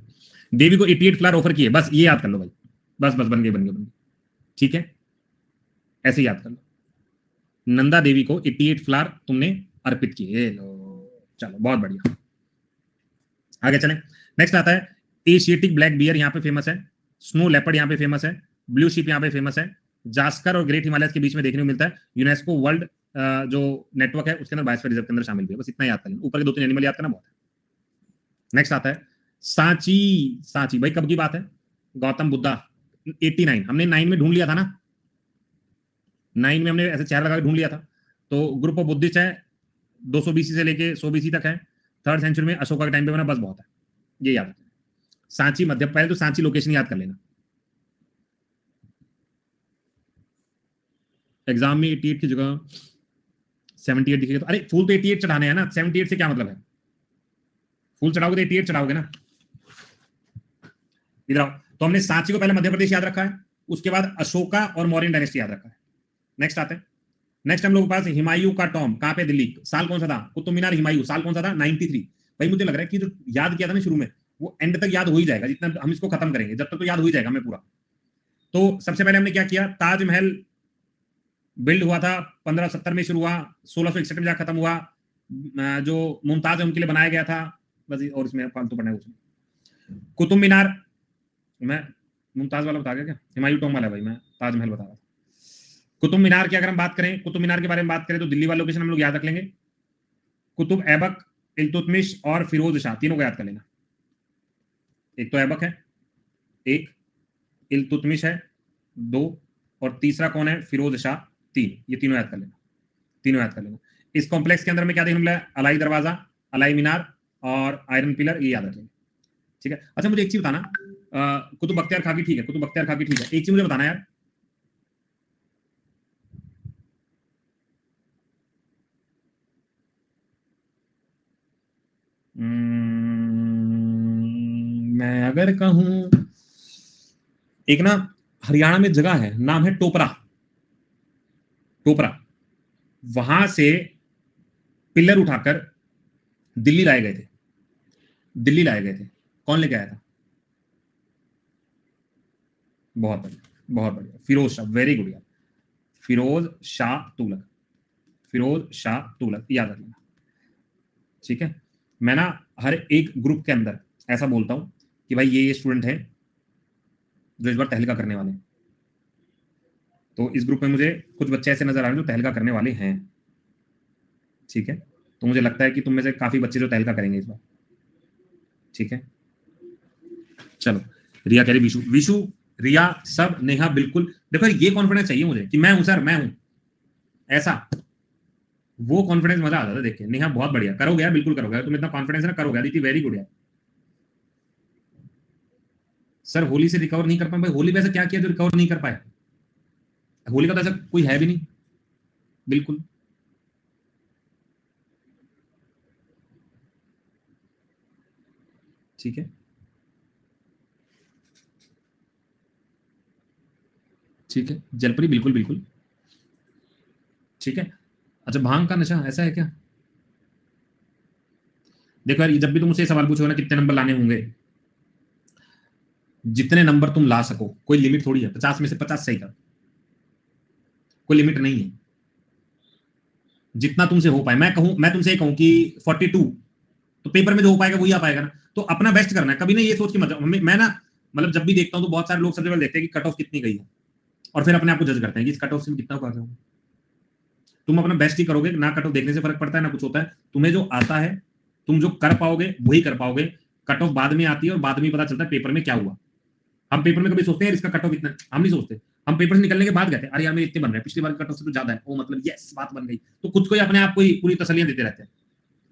देवी को 88 फ्लावर ऑफर किए, बस ये याद कर लो भाई। बस बस बन गए बन गए बन गए। ठीक है, ऐसे याद कर लो। नंदा देवी को 88 फ्लावर तुमने अर्पित किए। लो चलो बहुत बढ़िया, आगे चलें। नेक्स्ट आता है एशियाटिक ब्लैक बियर, यहाँ पे फेमस है। स्नो लेपर्ड यहाँ पे फेमस है। ब्लू शिप यहाँ पे फेमस है। जास्कर और ग्रेट हिमालय के बीच में देखने को मिलता है। यूनेस्को वर्ल्ड जो नेटवर्क है उसके अंदर बायोस्फीयर रिजर्व के अंदर शामिल भी है। बस इतना याद करें, ऊपर के 2-3 एनिमल याद करना बहुत है। नेक्स्ट आता है सांची। सांची भाई कब की बात है? गौतम बुद्धा 89, हमने 9 में ढूंढ लिया था ना, 9 में हमने ऐसे चेहरा लगा के ढूंढ लिया था। तो ग्रुप ऑफ बुद्धिस्ट है, 200 बीसी से लेके 100 बीसी तक है। 3rd सेंचुरी में अशोका के टाइम पे बना, बस बहुत है, ये याद रखना। सांची मध्य, पहले तो सांची लोकेशन याद कर लेना। एग्जाम में 88 की जगह 78 दिखेगा तो अरे फूल तो 88 चढ़ाने हैं ना, 78 से क्या मतलब है? फूल चढ़ाओगे तो 88 चढ़ाओगे ना। इधर आओ, तो हमने सांची को पहले मध्य प्रदेश याद रखा है, उसके बाद अशोका और मौर्यन डायनेस्टी याद रखा है। नेक्स्ट आते हैं, नेक्स्ट हम लोग के पास हिमायू का टॉम कहां पे? दिल्ली। साल कौन सा था? कुतुब मीनार हिमायू, साल कौन सा था? 93। भाई मुझे लग रहा है कि जो याद किया था ना शुरू में, वो एंड तक याद हो ही जाएगा, जितना हम इसको खत्म करेंगे जब तक तो याद हो ही जाएगा हमें पूरा। तो सबसे पहले हमने क्या किया? ताजमहल बिल्ड हुआ था 1570 में शुरू हुआ, 1661 में जाकर खत्म हुआ। जो मुमताज है उनके लिए बनाया गया था, बस। और इसमें फालतू पढ़ना है उसमें। कुतुब मीनार, मैं मुमताज वाला बता गया क्या? हिमायू टॉम वाला भाई, मैं ताजमहल बता रहा था। कुतुब मीनार की अगर हम बात करें, कुतुब मीनार के बारे में बात करें तो दिल्ली वाला लोकेशन हम लोग याद रख लेंगे। कुतुब ऐबक, इल्तुतमिश और फिरोज शाह, तीनों को याद कर लेना। एक तो ऐबक है, एक इल्तुतमिश है, 2 और तीसरा कौन है? फिरोज शाह, 3। ये तीनों याद कर लेना, तीनों याद कर लेना। इस कॉम्प्लेक्स के अंदर में क्या देखने मिला? अलाई दरवाजा, अलाई मीनार और आयरन पिलर, ये याद रखेंगे। ठीक है, अच्छा मुझे एक चीज बताना, कुतुब बख्तियार खाकी, ठीक है, कुतुब बख्तियार खाकी ठीक है, एक चीज मुझे बताना यार, मैं अगर कहूं, एक ना हरियाणा में जगह है, नाम है टोपरा। टोपरा, वहां से पिलर उठाकर दिल्ली लाए गए थे, दिल्ली लाए गए थे। कौन लेके आया था? बहुत बढ़िया, बहुत बढ़िया, फिरोज शाह, वेरी गुड यार, फिरोज शाह तुगलक, फिरोज शाह तुगलक, याद रखना। ठीक है, मैं ना हर एक ग्रुप के अंदर ऐसा बोलता हूं कि भाई ये स्टूडेंट है जो इस बार तहलका करने वाले हैं। तो इस ग्रुप में मुझे कुछ बच्चे ऐसे नजर आ रहे हैं जो तहलका करने वाले हैं। ठीक है, तो मुझे लगता है कि तुम में से काफी बच्चे जो तहलका करेंगे इस बार। ठीक है, चलो। रिया कह रही विशु, विशु, रिया, सब, नेहा, बिल्कुल। देखो ये कॉन्फिडेंस चाहिए मुझे कि मैं हूं सर, मैं हूं, ऐसा वो कॉन्फिडेंस मजा आ जाता है देख के। नेहा बहुत बढ़िया, करोगे यार, बिल्कुल करोगे, तुम इतना कॉन्फिडेंस है ना, करोगे। अदिति वेरी गुड यार। सर होली से रिकवर नहीं कर पाए, भाई होली में ऐसा क्या किया जो रिकवर नहीं कर पाए? होली का तो ऐसा कोई है भी नहीं, बिल्कुल। ठीक है, ठीक है, जलपरी, बिल्कुल बिल्कुल। ठीक है, अच्छा भांग का नशा ऐसा है क्या? देखो यार, जब भी तुम मुझसे सवाल पूछोगे ना कितने नंबर लाने होंगे, जितने नंबर तुम ला सको, कोई लिमिट थोड़ी है, 50 में से 50 सही कर, कोई लिमिट नहीं है। जितना तुमसे हो पाए। मैं तुमसे कहूं कि 42, तो पेपर में जो हो पाएगा वही आ पाएगा ना। तो अपना बेस्ट करना है, कभी ना ये सोच के मत। मैं ना मतलब जब भी देखता हूं तो बहुत सारे लोग सबसे पहले देखते हैं कि कट ऑफ कितनी गई है, और फिर अपने आप को जज करते हैं कि इस कट ऑफ से कितना कर रहे हो। तुम अपना बेस्ट ही करोगे ना, कट ऑफ देखने से फर्क पड़ता है ना कुछ होता है। तुम्हें जो आता है, तुम जो कर पाओगे वही कर पाओगे। कट ऑफ बाद में आती है और बाद में पता चलता है पेपर में क्या हुआ। हम पेपर में कभी सोचते हैं इसका कट ऑफ इतना, हम नहीं सोचते। हम पेपर से निकलने के बाद कहते हैं अरे यार मेरे इतने बन रहे हैं, पिछली बार कट ऑफ से तो ज्यादा है, वो मतलब यस बात बन गई। तो खुद को ही अपने आप को ही पूरी तसल्लियां देते रहते हैं।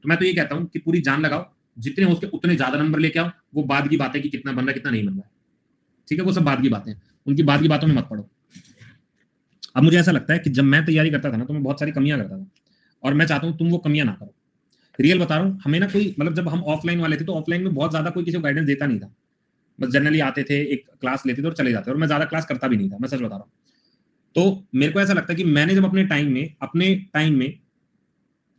तो मैं तो ये कहता हूं कि पूरी जान लगाओ, जितने हो उसके उतने ज्यादा नंबर लेके आओ। वो बाद की बात है कि कितना बन रहा है कितना नहीं बन रहा है, ठीक है, वो सब बाद की बातें हैं, उनकी बाद की बातों में मत पड़ो। अब मुझे ऐसा लगता है कि जब मैं तैयारी करता था ना तो मैं बहुत सारी कमियां करता था, और मैं चाहता हूं तुम वो कमियां ना करो। रियल बता रहा हूं, हमें ना कोई मतलब जब हम ऑफलाइन वाले थे तो ऑफलाइन में बहुत ज्यादा कोई किसी को गाइडेंस देता नहीं था। बस जनरली आते थे, एक क्लास लेते थे और चले जाते, और मैं ज्यादा क्लास करता भी नहीं था, मैं सच बता रहा हूं। तो मेरे को ऐसा लगता है कि मैंने जब अपने टाइम में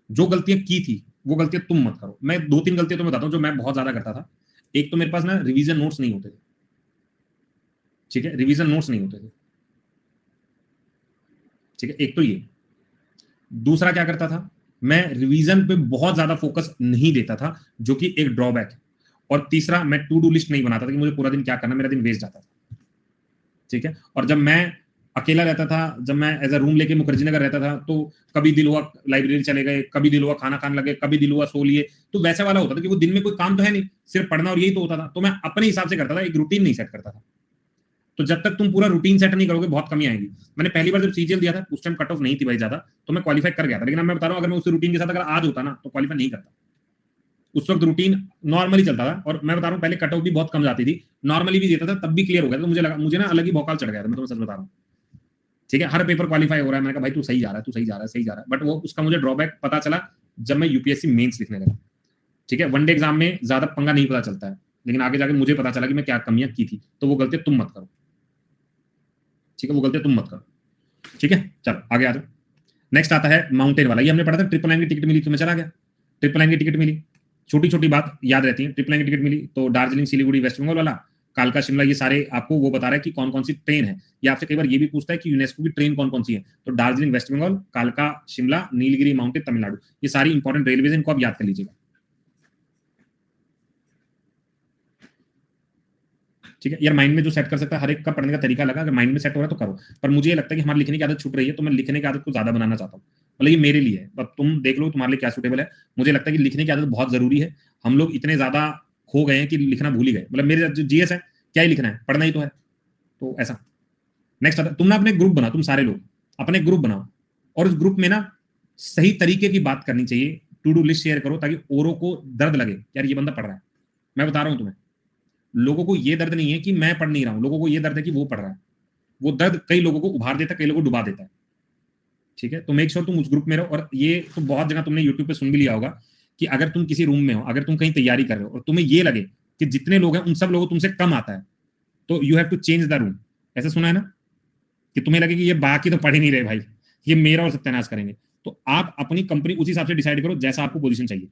जो गलतियां की थी वो गलतियां तुम मत करो। मैं 2-3 गलतियां तुम्हें बताता हूं जो मैं बहुत ज्यादा करता था। एक तो मेरे पास ना रिवीजन नोट्स नहीं होते थे, ठीक है, रिवीजन नोट्स नहीं होते थे, ठीक है, एक तो ये। दूसरा क्या करता था, मैं रिवीजन पे बहुत ज्यादा फोकस नहीं देता था, जो कि एक ड्रॉबैक है। और तीसरा, मैं टू डू लिस्ट नहीं बनाता था कि मुझे पूरा दिन क्या करना, मेरा दिन वेस्ट जाता था, ठीक है। और जब मैं अकेला रहता था, जब मैं एज अ रूम लेके मुखर्जी नगर रहता था, तो कभी दिल हुआ लाइब्रेरी चले गए, कभी दिल हुआ खाना खाने लगे, कभी दिल हुआ सो लिए। तो वैसा वाला होता था कि वो दिन में कोई काम तो है नहीं, सिर्फ पढ़ना और यही तो होता था। तो मैं अपने हिसाब से करता था, एक रूटीन नहीं सेट करता था। तो जब तक तुम पूरा रूटीन सेट नहीं करोगे बहुत कमी आएगी। मैंने पहली बार जब सीजीएल दिया था उस टाइम कट ऑफ नहीं थी भाई ज्यादा, तो मैं क्वालिफाई कर गया था। लेकिन अब मैं बता रहा हूँ, अगर मैं उस रूटीन के साथ अगर आज होता ना तो क्वालिफाई नहीं करता। उस वक्त रूटीन नॉर्मली चलता था, और मैं बता रहा हूँ पहले कट ऑफ भी बहुत कम जाती थी, नॉर्मली भी देता था तब भी क्लियर हो गया। तो मुझे ना अलग ही भौकाल चढ़ गया था, मैं तुम्हें सच बता रहा हूँ, ठीक है। हर पेपर क्वालिफाई हो रहा है, मैंने कहा भाई तू सही जा रहा है, तू सही जा रहा है, सही जा रहा है। बट वो उसका मुझे ड्रॉबैक पता चला जब मैं यूपीएससी मेंस लिखने लगा, ठीक है। वनडे एग्जाम में ज्यादा पंगा नहीं पता चलता है, लेकिन आगे जाके मुझे पता चला कि मैं क्या कमियां की थी। तो वो गलती तुम मत करो, ठीक है, वो गलती तुम मत करो, ठीक है। चलो आगे आ जाओ। नेक्स्ट आता है माउंटेन वाला। ये हमने पढ़ा था, ट्रिपल लाइन की टिकट मिली, तुम्हें चला गया, ट्रिपल लाइन की टिकट मिली। छोटी छोटी बात याद रहती है, ट्रिपल लाइन की टिकट मिली तो दार्जिलिंग सिलीगुड़ी वेस्ट बंगाल वाला, कालका शिमला, ये सारे आपको वो बता रहा है कि कौन कौन सी ट्रेन है। ये आपसे कई बार ये भी पूछता है कि यूनेस्को की ट्रेन कौन कौन सी है, तो दार्जिलिंग वेस्ट बंगाल, कालका शिमला, नीलगिरी माउंटेन तमिलनाडु, ये सारी इंपॉर्टेंट रेलवे इनको आप याद कर लीजिएगा, ठीक है। यार माइंड में जो सेट कर सकता है, हर एक का पढ़ने का तरीका लगा, अगर माइंड में सेट हो रहा है तो करो। पर मुझे ये लगता है कि हमारी लिखने की आदत छूट रही है, तो मैं लिखने की आदत को ज्यादा बनाना चाहता हूँ। मतलब ये मेरे लिए है, अब तुम देख लो तुम्हारे लिए क्या सूटेबल है। मुझे लगता है कि लिखने की आदत बहुत जरूरी है। हम लोग इतने ज्यादा खो गए हैं कि लिखना भूल ही गए। मतलब मेरे जो जीएस है, क्या ही लिखना है, पढ़ना ही तो है। तो ऐसा। नेक्स्ट आता है, तुम ना अपने ग्रुप बनाओ, तुम सारे लोग अपने ग्रुप बनाओ, और उस ग्रुप में ना सही तरीके की बात करनी चाहिए। टू डू लिस्ट शेयर करो ताकि औरों को दर्द लगे, यार ये बंदा पढ़ रहा है। मैं बता रहा हूं तुम्हें, लोगों को ये दर्द नहीं है कि मैं पढ़ नहीं रहा हूं, लोगों को ये दर्द है कि वो पढ़ रहा है। वो दर्द कई लोगों को उभार देता है, कई लोगों को डुबा देता है, ठीक है। तो मेक श्योर तुम उस ग्रुप में रहो। और ये तो बहुत जगह तुमने यूट्यूब पे सुन भी लिया होगा कि अगर तुम किसी रूम में हो, अगर तुम कहीं तैयारी कर रहे हो और तुम्हें ये लगे कि जितने लोग हैं उन सब लोगों को तुमसे कम आता है, तो you have to change the room. ऐसा सुना है ना, कि तुम्हें लगे कि ये बाकी तो पढ़ ही नहीं रहे भाई, ये मेरा और सत्यानाश करेंगे। तो आप अपनी कंपनी उसी हिसाब से डिसाइड करो जैसा आपको पोजीशन चाहिए।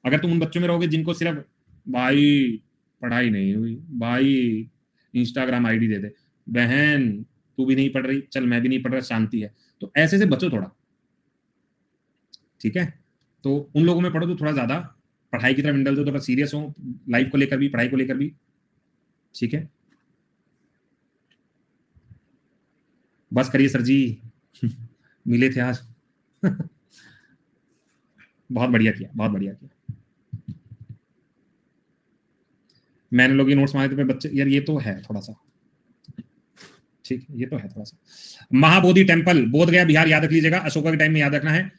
अगर तुम उन बच्चों में रहोगे जिनको सिर्फ भाई पढ़ाई नहीं हुई, भाई इंस्टाग्राम आईडी दे दे, बहन तू भी नहीं पढ़ रही, चल मैं भी नहीं पढ़ रहा, शांति है, तो ऐसे से बचो थोड़ा, ठीक है। तो उन लोगों में पढ़ो जो थोड़ा ज्यादा पढ़ाई की तरफ इंडल जो थोड़ा सीरियस हो, लाइफ को लेकर भी, पढ़ाई को लेकर भी, ठीक है। बस करिए सर जी मिले थे आज बहुत बढ़िया किया, बहुत बढ़िया किया। मैंने लोग ये नोट्स मांगे थे बच्चे, यार ये तो है थोड़ा सा, ठीक है, ये तो है थोड़ा सा। महाबोधि टेम्पल, बोध गया बिहार, याद रख लीजिएगा। अशोका के टाइम में याद रखना है,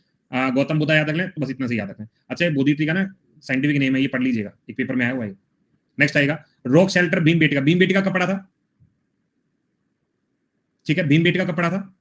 गौतम बुद्धा याद रख लें, तो बस इतना से याद रखना है। अच्छा, बोधि ट्री का ना साइंटिफिक नेम है, ये पढ़ लीजिएगा, एक पेपर में आया हुआ है। नेक्स्ट आएगा रॉक शेल्टर भीम बेटिका। भीम बेटिका कब पढ़ा था, ठीक है, भीम बेटिका कब पढ़ा था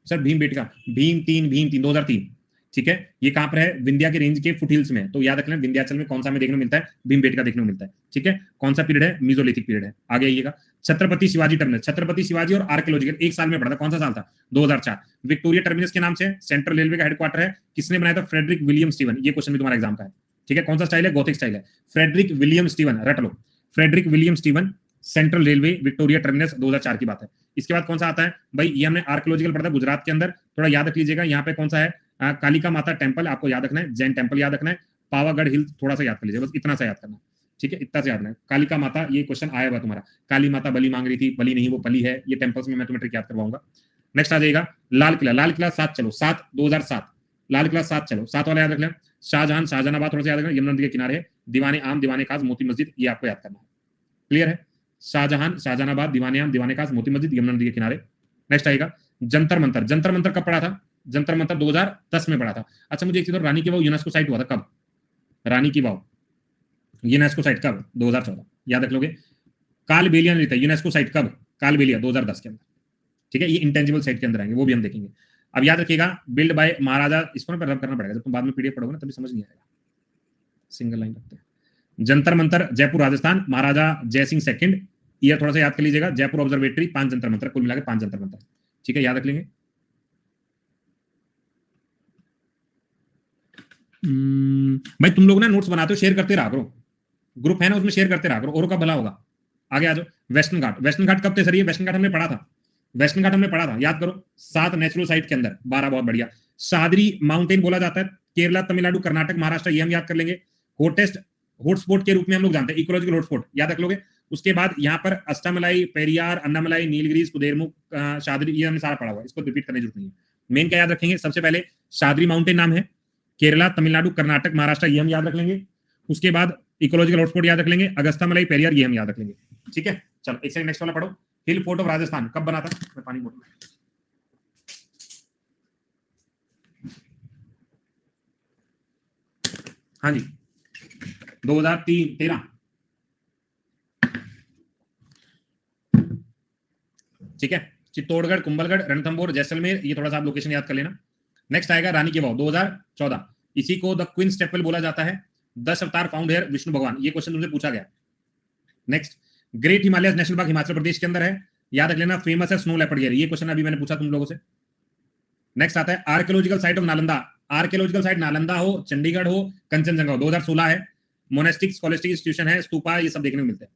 सर, भीम बेटिका, भीम 3 2003, ठीक है। ये कहां पर है, विंध्या के रेंज के फुटहिल्स में। तो याद रखना विंध्याचल में कौन सा में देखने को मिलता है, भीम बेटिका देखने को मिलता है, ठीक है। कौन सा पीरियड है, मीजोलिथिक पीरियड है। आगे आइएगा, छत्रपति शिवाजी टर्मिनस, छत्रपति शिवाजी और आर्कियोलॉजिकल, एक साल में पढ़ा था, कौन सा साल था, 2004। विक्टोरिया टर्मिनस के नाम से सेंट्रल रेलवे का हेडक्वार्टर है, किसने बनाया था, फ्रेडरिक विलियम स्टीवन। ये क्वेश्चन भी तुम्हारा एग्जाम का है, ठीक है। कौन सा स्टाइल है, गॉथिक स्टाइल है। फ्रेडरिक विलियम स्टीवन, रट लो, Frederick William Steven, central railway, Victoria terminus, 2004 की बात है। इसके बाद कौन सा आता है भाई, ये हमने आर्कियोलॉजिकल पढ़ा था गुजरात के अंदर, थोड़ा याद रख लीजिएगा। यहाँ पे कौन सा है, कालिका माता टेम्पल आपको याद रखना है, जैन टेम्पल याद रखना है, पावागढ़ हिल थोड़ा सा याद कर लीजिए, बस इतना सा याद करना, ठीक है, इतना से याद रखना। कालिका माता, ये क्वेश्चन आया हुआ तुम्हारा, काली माता बलि मांग रही थी, बलि नहीं वो पली है, ये टेम्पल्स में मैं तुम्हें ट्रिक याद करवाऊंगा। नेक्स्ट आ जाएगा लाल किला, लाल किला 7 चलो 7 2007, लाल किला 7 चलो 7 वाला याद रख लें। शाहजहां शाहजहानाबाद थोड़ा सा याद रखना, यमुना नदी के किनारे है। दीवाने आम दीवाने खास मोती मस्जिद, ये आपको याद करना है, क्लियर है। शाहजहां शाहजहानाबाद दीवाने आम दीवाने खास मोती मस्जिद यमुना नदी के किनारे। नेक्स्ट आएगा जंतर मंतर, जंतर मंतर कब पढ़ा था, जंतर मंतर 2010 में पढ़ा था। अच्छा मुझे एक चीज, रानी की वाव यूनेस्को साइट हुआ था कब, रानी की वाव यूनेस्को साइट कब, 2014, याद रख लोगे। कालबेलिया नृत्य यूनेस्को साइट कब, कालबेलिया 2010 के अंदर, ठीक है, ये इंटेंजिबल साइट के अंदर आएंगे, वो भी हम देखेंगे। अब याद रखिएगा बिल्ड बाय महाराजा, इसको ना करना पड़ेगा, जब तुम बाद में पीडीएफ पढ़ोगे ना तभी समझ नहीं आएगा, सिंगल लाइन रखते हैं। जंतर मंतर जयपुर राजस्थान, महाराजा जय सिंह सेकंड, ईयर थोड़ा सा याद कर लीजिएगा। जयपुर ऑब्जर्वेटरी 5 जंतर मंतर, कुल मिलाकर 5 जंतर मंतर, ठीक है, याद रख लेंगे। भाई तुम लोग ना नोट्स बनाते हो, शेयर करते रहा करो, ग्रुप है ना उसमें शेयर करते रहा करो, और का भला होगा। आगे आ जाओ, वेस्टर्न घाट, वेस्टर्न घाट कब थे सर, ये वेस्टर्न घाट हमने पढ़ा था, वेस्टर्न घाट हमने पढ़ा था, याद करो 7 नेचुरल साइट के अंदर 12, बहुत बढ़िया। सादरी माउंटेन बोला जाता है, केरला तमिलनाडु कर्नाटक महाराष्ट्र, ये हम याद कर लेंगे। हॉटेस्ट हॉटस्पॉट के रूप में हम लोग जानते हैं, इकोलॉजिकल हॉटस्पॉट, याद रख लोगे। उसके बाद यहाँ पर अष्टामलाई, पेरियार, अन्नामलाई, नीलगिरीज, कुदेरमुख, शादरी, ये हमने सारा पढ़ा हुआ, इसको रिपीट करने की जरूरत नहीं है। मेन क्या याद रखेंगे, सबसे पहले शादरी माउंटेन नाम है, केरला तमिलनाडु कर्नाटक महाराष्ट्र, ये हम याद रख लेंगे। उसके बाद इकोलॉजिकल हॉटस्पॉट याद रख लेंगे, अगस्तामलाई, पेरियार, ये हम याद रख लेंगे, ठीक है। चलो एक सेकंड, नेक्स्ट वाला पढ़ो। हिल फोर्ट ऑफ राजस्थान कब बना था, मैं पानी बोल, हाँ जी 2013, ठीक है। चित्तौड़गढ़, कुंभलगढ़, रणथंभौर, जैसलमेर, ये थोड़ा सा आप लोकेशन याद कर लेना। नेक्स्ट आएगा रानी की वाव 2014, इसी को द क्वींस टेम्पल बोला जाता है। 10 अवतार फाउंड हियर, विष्णु भगवान, ये क्वेश्चन तुमसे पूछा गया। Next great Himalayas national park Himachal Pradesh के अंदर है, याद रख लेना, फेमस है स्नो लेपर्ड गेयर, ये क्वेश्चन अभी मैंने पूछा तुम लोगों से। नेक्स्ट आता है archaeological site of Nalanda, archaeological site Nalanda हो, चंडीगढ़ हो, कंचनजंगा हो, 2016 है। मोनेस्टिक स्कॉलस्टिक इंस्टीट्यूशन है, स्तूपा, ये सब देखने को मिलते हैं।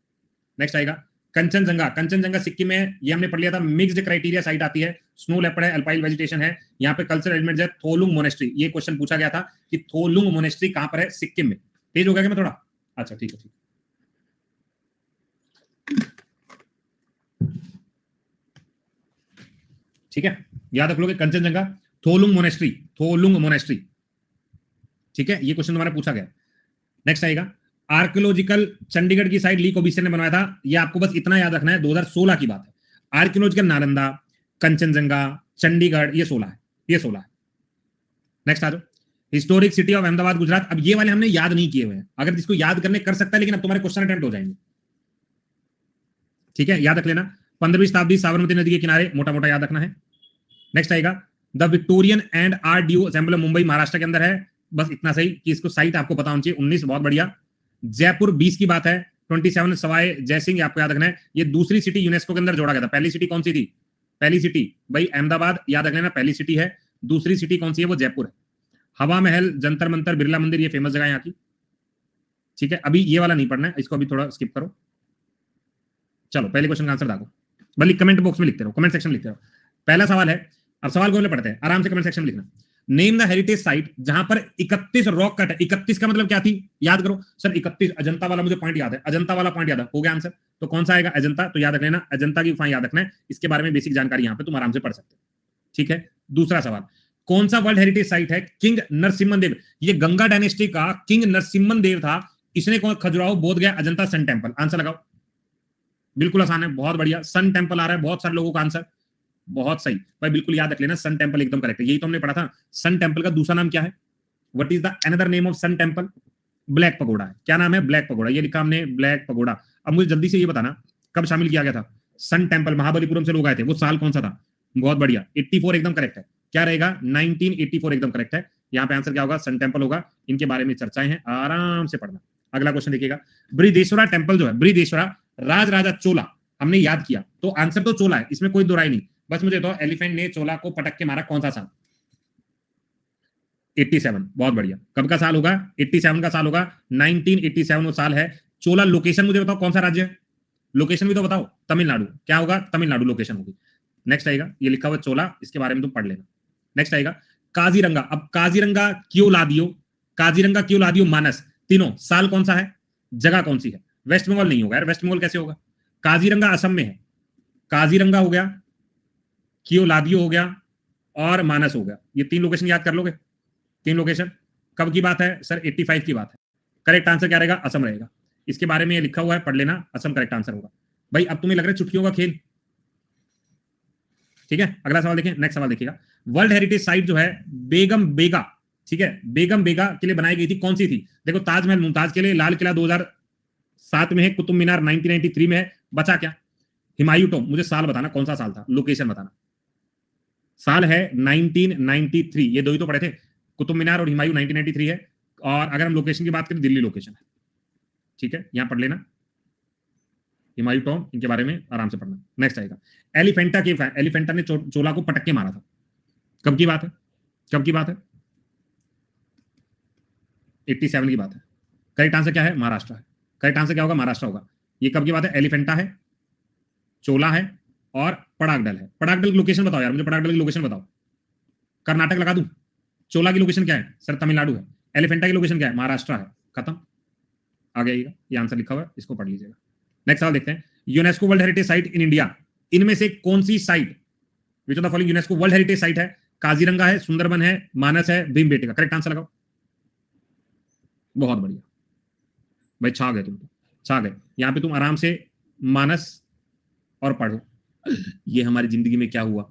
नेक्स्ट आएगा कंचनजंगा, कंचनजंगा सिक्किम में, ये हमने पढ़ लिया था, मिक्स्ड क्राइटेरिया साइट आती है, स्नो लेपर्ड है, अल्पाइन वेजिटेशन है, यहाँ पे कल्चरल एलिमेंट्स है। थोलुंग मोनेस्ट्री, ये क्वेश्चन पूछा गया था कि थोलुंग मोनेस्ट्री कहां पर है, सिक्किम में। तेज हो गया क्या मैं थोड़ा, अच्छा ठीक है, ठीक है, याद रख लोगे कंचनजंगा, थोलुंग मोनेस्ट्री, थोलुंग मोनेस्ट्री, ठीक है, ये क्वेश्चन तुम्हारा पूछा गया। नेक्स्ट आएगा आर्कियोलॉजिकल, चंडीगढ़ की साइड ली कोबिसन ने बनवाया था, ये आपको बस इतना याद रखना है, 2016 की बात है। आर्कियोलॉजिकल नालंदा, कंचनजंगा, चंडीगढ़, ये 16 है, ये 16 है। नेक्स्ट आ जाओ historic city of Ahmedabad Gujarat, अब ये वाले हमने याद नहीं किए हुए हैं, अगर जिसको याद करने कर सकता है, लेकिन अब तुम्हारे क्वेश्चन अटेम्प्ट हो जाएंगे, ठीक है, याद रख लेना। 15वीं शताब्दी, साबरमती नदी के किनारे, मोटा मोटा याद रखना है। नेक्स्ट आएगा the Victorian and art due assembly, Mumbai Maharashtra के अंदर है, बस इतना सही कि इसको साइट आपको पता होनी चाहिए। 19, बहुत बढ़िया। जयपुर 20 की बात है। 27 सवाई जयसिंह, आपको याद रखना है, ये दूसरी सिटी यूनेस्को के अंदर जोड़ा गया था। पहली सिटी कौन सी थी, पहली सिटी भाई अहमदाबाद, याद रख लेना, पहली सिटी है। दूसरी सिटी कौन सी है, वो जयपुर है। हवा महल, जंतर मंतर, बिरला मंदिर, ये फेमस जगह यहाँ की, ठीक है। अभी ये वाला नहीं पढ़ना है, इसको अभी थोड़ा स्किप करो। चलो पहले क्वेश्चन का आंसर दागो, भले कमेंट बॉक्स में लिखते रहो, कमेंट सेक्शन में लिखते रहो। पहला सवाल है, अब सवाल को पढ़ते हैं, आराम से कमेंट सेक्शन में लिखना। नेम द हेरिटेज साइट जहां पर 31 रॉक कट है। 31 का मतलब क्या थी, याद करो सर, 31 अजंता वाला मुझे पॉइंट याद है, अजंता वाला पॉइंट याद है, हो गया आंसर। तो कौन सा आएगा, अजंता, तो याद रख लेना, अजंता की गुफा याद रखना है, इसके बारे में बेसिक जानकारी यहाँ पे तुम आराम से पढ़ सकते हो, ठीक है। दूसरा सवाल, कौन सा वर्ल्ड हेरिटेज साइट है, किंग नरसिम्हन देव, ये गंगा डायनेस्टी का किंग नरसिम्हन देव था, इसने कौन, खजुराहो, बोध गया, अजंता, सन टेम्पल। आंसर लगाओ, बिल्कुल आसान है, बहुत बढ़िया, सन टेम्पल आ रहा है बहुत सारे लोगों का आंसर, बहुत सही भाई, बिल्कुल याद रख लेना, सन टेम्पल एकदम करेक्ट है, यही तो हमने पढ़ा था। सन टेम्पल का दूसरा नाम क्या है, what is the another name of Sun Temple, Black Pagoda है। क्या नाम है, ब्लैक पगोडा, ये लिखा हमने, ब्लैक पगोडा। अब मुझे जल्दी से ये बताना कब शामिल किया गया था सन टेम्पल, महाबलीपुरम से लोग आए थे, वो साल कौन सा था, बहुत बढ़िया, 84 एकदम करेक्ट है। क्या रहेगा, 1984 एकदम करेक्ट है। यहाँ पे आंसर क्या होगा, सन टेम्पल होगा। इनके बारे में चर्चाएं हैं, आराम से पढ़ना। अगला क्वेश्चन देखिएगा, बृहदेश्वरा टेम्पल जो है, बृहदेश्वरा राज राजा चोला हमने याद किया, तो आंसर तो चोला है, इसमें कोई दो राय नहीं। बस मुझे तो एलिफेंट ने चोला को पटक के मारा, कौन सा साल, 87, बहुत बढ़िया। कब का साल होगा, 87 का साल होगा, 1987 वो साल है। चोला लोकेशन मुझे बताओ कौन सा राज्य है, लोकेशन भी तो बताओ, तमिलनाडु, क्या होगा, तमिलनाडु लोकेशन होगी। नेक्स्ट आएगा, ये लिखा हुआ चोला, इसके बारे में तुम पढ़ लेना। नेक्स्ट आएगा काजीरंगा। अब काजीरंगा क्यों ला दियो, काजीरंगा क्यों ला दियो, मानस, तीनों साल कौन सा है, जगह कौन सी है। वेस्ट बंगाल नहीं होगा यार, वेस्ट बंगाल कैसे होगा, काजीरंगा असम में है, काजीरंगा हो गया, क्यों लादियो हो गया और मानस हो गया। ये 3 लोकेशन याद कर लोगे, 3 लोकेशन। कब की बात है सर, 85 की बात है। करेक्ट आंसर क्या रहेगा, असम रहेगा। इसके बारे में ये लिखा हुआ है, पढ़ लेना, असम करेक्ट आंसर होगा। भाई अब तुम्हें लग रहा है चुटकियों का खेल, ठीक है। अगला सवाल देखें, नेक्स्ट सवाल देखिएगा। वर्ल्ड हेरिटेज साइट जो है बेगम बेगा, ठीक है, बेगम बेगा के लिए बनाई गई थी, कौन सी थी। देखो ताजमहल मुमताज के लिए, लाल किला 2007 में है, कुतुब मीनार 1993 में है, बचा क्या, हुमायूं टॉम। मुझे साल बताना कौन सा साल था, लोकेशन बताना। साल है 1993, ये दो ही तो पढ़े थे, कुतुब मीनार और हुमायूं 1993 है। और अगर हम लोकेशन की बात करें, दिल्ली लोकेशन है, ठीक है, यहां पढ़ लेना, हुमायूं टॉम, इनके बारे में आराम से पढ़ना। नेक्स्ट आएगा एलिफेंटा केव है, एलिफेंटा ने चोला को पटक के मारा था, कब की बात है, कब की बात है, 87 की बात है। करेक्ट आंसर क्या है, महाराष्ट्र है। करेक्ट आंसर क्या होगा, महाराष्ट्र होगा। ये कब की बात है, एलिफेंटा है, चोला है और पड़ागडल है। पड़ागडल की लोकेशन बताओ यार, मुझे पड़ागडल की लोकेशन बताओ। कर्नाटक लगा दूं। चोला की लोकेशन क्या है सर, तमिलनाडु है। एलिफेंटा की लोकेशन क्या है, महाराष्ट्र है। खत्म, आगे आइएगा, ये आंसर लिखा हुआ है, इसको पढ़ लीजिएगा। नेक्स्ट सवाल देखते हैं, UNESCO world heritage site in India, इनमें से कौन सी site, which of the following UNESCO world heritage site है, काजीरंगा है, सुंदरबन है, मानस है, भीमबेटका। करेक्ट आंसर लगाओ। बहुत बढ़िया भाई, छा गए तुम तो, छा गए। यहां पे तुम आराम से मानस और पढ़ो, ये हमारी जिंदगी में क्या हुआ,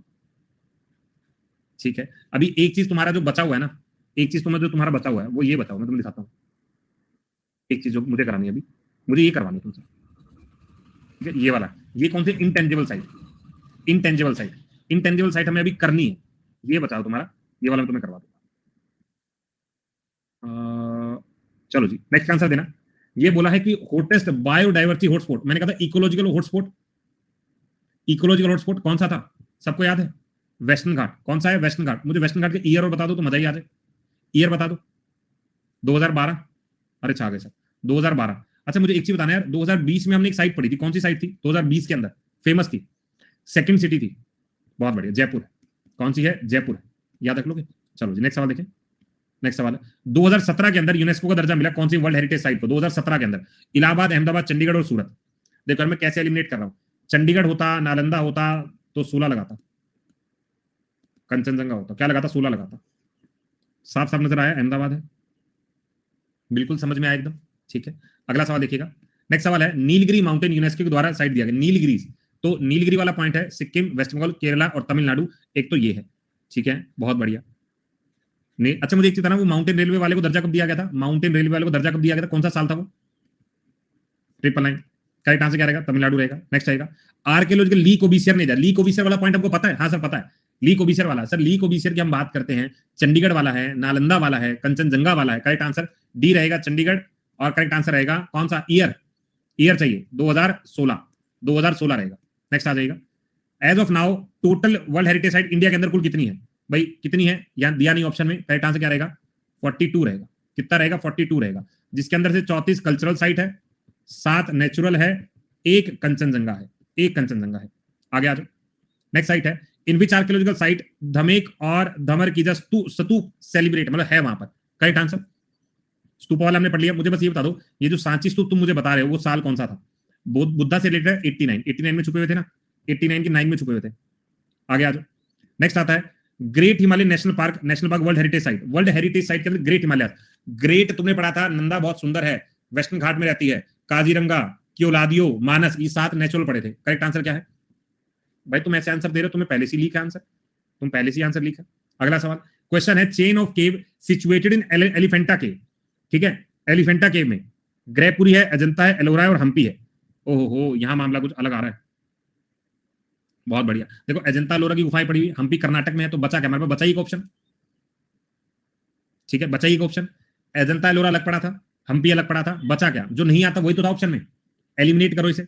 ठीक है। अभी एक चीज तुम्हारा जो बचा हुआ है ना, एक चीज तुम्हें जो तुम्हारा बचा हुआ है वो ये बताओ, मैं तुम्हें दिखाता हूँ। एक चीज जो मुझे करानी है अभी, मुझे ये करवानी है तुमसे, ठीक है। ये वाला, ये कौन सी intangible site, intangible site, intangible site हमें अभी करनी है, ये बताओ तुम्हारा, ये वाला मैं तुम्हें करवा दूंगा। चलो जी, नेक्स्ट आंसर देना। ये बोला है कि हॉटेस्ट बायोडाइवर्सिटी हॉटस्पॉट, मैंने कहा था इकोलॉजिकल हॉटस्पॉट, इकोलॉजिकल हॉटस्पॉट कौन सा था, सबको याद है, वेस्टर्न घाट। कौन सा है, वेस्टर्न घाट। मुझे वेस्टर्न घाट के ईयर और बता दो तो मजा ही आ जाए, ईयर बता दो। 2012, अरे छा गए सर, 2012। अच्छा मुझे एक चीज बताना यार, 2020 में हमने एक साइट पढ़ी थी, कौन सी साइट थी 2020 के अंदर, फेमस थी, सेकंड सिटी थी, बहुत बढ़िया, जयपुर है। कौन सी है, जयपुर है, याद रख लोगे। चलो जी, नेक्स्ट सवाल देखें। नेक्स्ट सवाल है, 2017 के अंदर यूनेस्को का दर्जा मिला कौन सी वर्ल्ड हेरिटेज साइट को, 2017 के अंदर, इलाहाबाद, अहमदाबाद, चंडीगढ़ और सूरत। देखो मैं कैसे एलिमिनेट कर रहा हूं, चंडीगढ़ होता, नालंदा होता तो 16 लगाता, कंचनजंगा होता, क्या लगाता, 16 लगाता। साफ साफ नजर आया, अहमदाबाद है, बिल्कुल समझ में आया एकदम, ठीक है। अगला सवाल देखिएगा। नेक्स्ट सवाल है, नीलगिरी माउंटेन यूनेस्को के द्वारा साइट दिया गया, नीलगिरी, तो नीलगिरी वाला पॉइंट है सिक्किम, वेस्ट बंगाल, केरला और तमिलनाडु, एक तो ये है, ठीक है, बहुत बढ़िया। अच्छा मुझे एक चीज बताना, वो माउंटेन रेलवे वाले को दर्जा कब दिया गया था, माउंटेन रेलवे वाले को दर्जा कब दिया गया था, कौन सा साल था वो, 999। करेक्ट आंसर क्या रहेगा, तमिलनाडु रहेगा। नेक्स्ट आएगा, आर्कियोलॉजिकल ली कोबीसियर नहीं, ली कोबीसियर वाला पॉइंट हमको पता है, हाँ सर पता है, ली कोबीसियर वाला। सर ली कोबीसियर की हम बात करते हैं, चंडीगढ़ वाला है, नालंदा वाला है, कंचनजंगा वाला है। करेक्ट आंसर डी रहेगा, चंडीगढ़। और करेक्ट आंसर रहेगा कौन सा, ईयर, ईयर चाहिए 2016, 2016 रहेगा। नेक्स्ट आ जाएगा, as of now total world heritage site India के अंदर कुल कितनी है, भाई कितनी है, यहाँ दिया नहीं ऑप्शन में। करेक्ट आंसर क्या रहेगा, 42 रहेगा। कितना रहेगा, 42 रहेगा, जिसके अंदर से 34 कल्चरल साइट है, 7 नेचुरल है, 1 कंचनजंगा है, 1 कंचनजंगा है। आगे आ जाओ, नेक्स्ट साइट है, इन विच आर्कियोलॉजिकल साइट धमेक और धमर की स्तूप सेलिब्रेट, मतलब है वहां पर। करेक्ट आंसर, स्तूप वाला हमने पढ़ लिया। मुझे बस ये बता दो, ये जो सांची स्तूप तुम मुझे बता रहे हो वो साल कौन सा था, बुद्धा से रिलेटेड, 89 में छुपे हुए थे ना, 89 की 9 में छुपे हुए थे। आगे आ जाओ, नेक्स्ट आता है, great Himalaya national park, national park world heritage site, world heritage site के अंदर ग्रेट हिमालय, ग्रेट तुमने पढ़ा था, नंदा बहुत सुंदर है, वेस्टर्न घाट में रहती है, काजीरंगा, क्योलादियो, मानस, ये 7 नेचुरल पढ़े थे। करेक्ट आंसर क्या है, भाई तुम ऐसे आंसर दे रहे हो, तुम्हें पहले से लिखा आंसर, तुम पहले से आंसर लिखा। अगला सवाल, क्वेश्चन है, chain of cave situated in Elephanta cave, ठीक है, एलिफेंटा केव में ग्रेपुरी है, अजंता है, एलोरा है और हम्पी है। ओहो, यहां मामला कुछ अलग आ रहा है, बहुत बढ़िया। देखो अजंता एलोरा की गुफाएं पड़ी हुई, हम्पी कर्नाटक में है, तो बचा क्या हमारे पास, बचा एक ऑप्शन, ठीक है, बचा एक ऑप्शन। अजंता एलोरा अलग पड़ा था, हम्पी अलग पड़ा था, बचा क्या, जो नहीं आता वही तो था ऑप्शन में, एलिमिनेट करो इसे।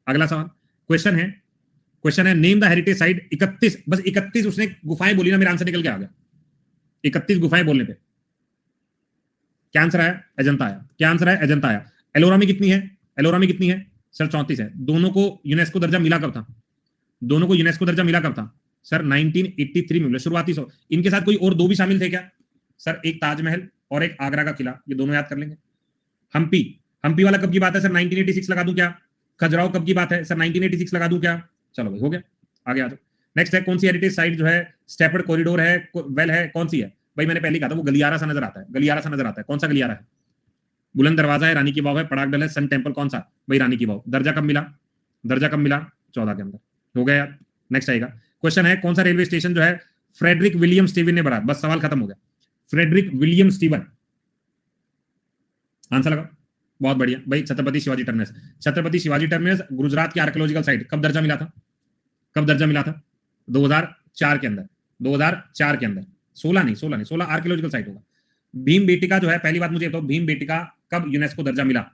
अगला सवाल, क्वेश्चन है नेम द हेरिटेज साइट, 31, बस 31 उसने गुफाएं बोली ना, मेरा आंसर निकल के आ गया, 31 गुफाएं बोलने पे क्या आंसर आया, अजंता आया। क्या आंसर है, अजंता आया। एलोरा में कितनी है, एलोरा में कितनी है सर, 34 है। दोनों को यूनेस्को दर्जा मिला कब था, दोनों को यूनेस्को दर्जा मिला कब था सर 1983 में मिले शुरुआती इनके साथ कोई और दो भी शामिल थे क्या? सर एक ताजमहल और एक आगरा का किला, ये दोनों याद कर लेंगे। हम्पी, हम्पी वाला कब की बात है सर? 1986 लगा दूं क्या? खजुराहो कब की बात है सर? 1986 लगा दूं क्या? चलो भाई हो गया, आगे आ जाओ। नेक्स्ट है कौन सी हेरिटेज साइट जो है स्टेपर्ड कॉरिडोर है, वेल है, कौन सी है भाई? मैंने पहले कहा था वो गलियारा सा नजर आता है, गलियारा सा नजर आता है। कौन सा गलियारा है? बुलंद दरवाजा है, रानी की वाव है, पड़ाकडल है, सन टेम्पल, कौन सा भाई? रानी की वाव। दर्जा कब मिला? दर्जा कब मिला? 14 के अंदर। हो गया यार। नेक्स्ट आएगा क्वेश्चन है कौन सा रेलवे स्टेशन जो है फ्रेडरिक विलियम स्टीवन ने बनाया? बस सवाल खत्म हो गया। फ्रेडरिक विलियम स्टीवन, आंसर लगाओ। बहुत बढ़िया भाई, छत्रपति शिवाजी टर्मिनस। छत्रपति शिवाजी टर्मिनस गुजरात की आर्कियोलॉजिकल साइट, कब दर्जा मिला था? कब दर्जा मिला था? 2004 के अंदर, 2004 के अंदर। 16 नहीं, 16 आर्कियोलॉजिकल साइट होगा। भीम बेटिका जो है, पहली बात मुझे बताओ, भीम बेटिका कब यूनेस्को दर्जा मिला?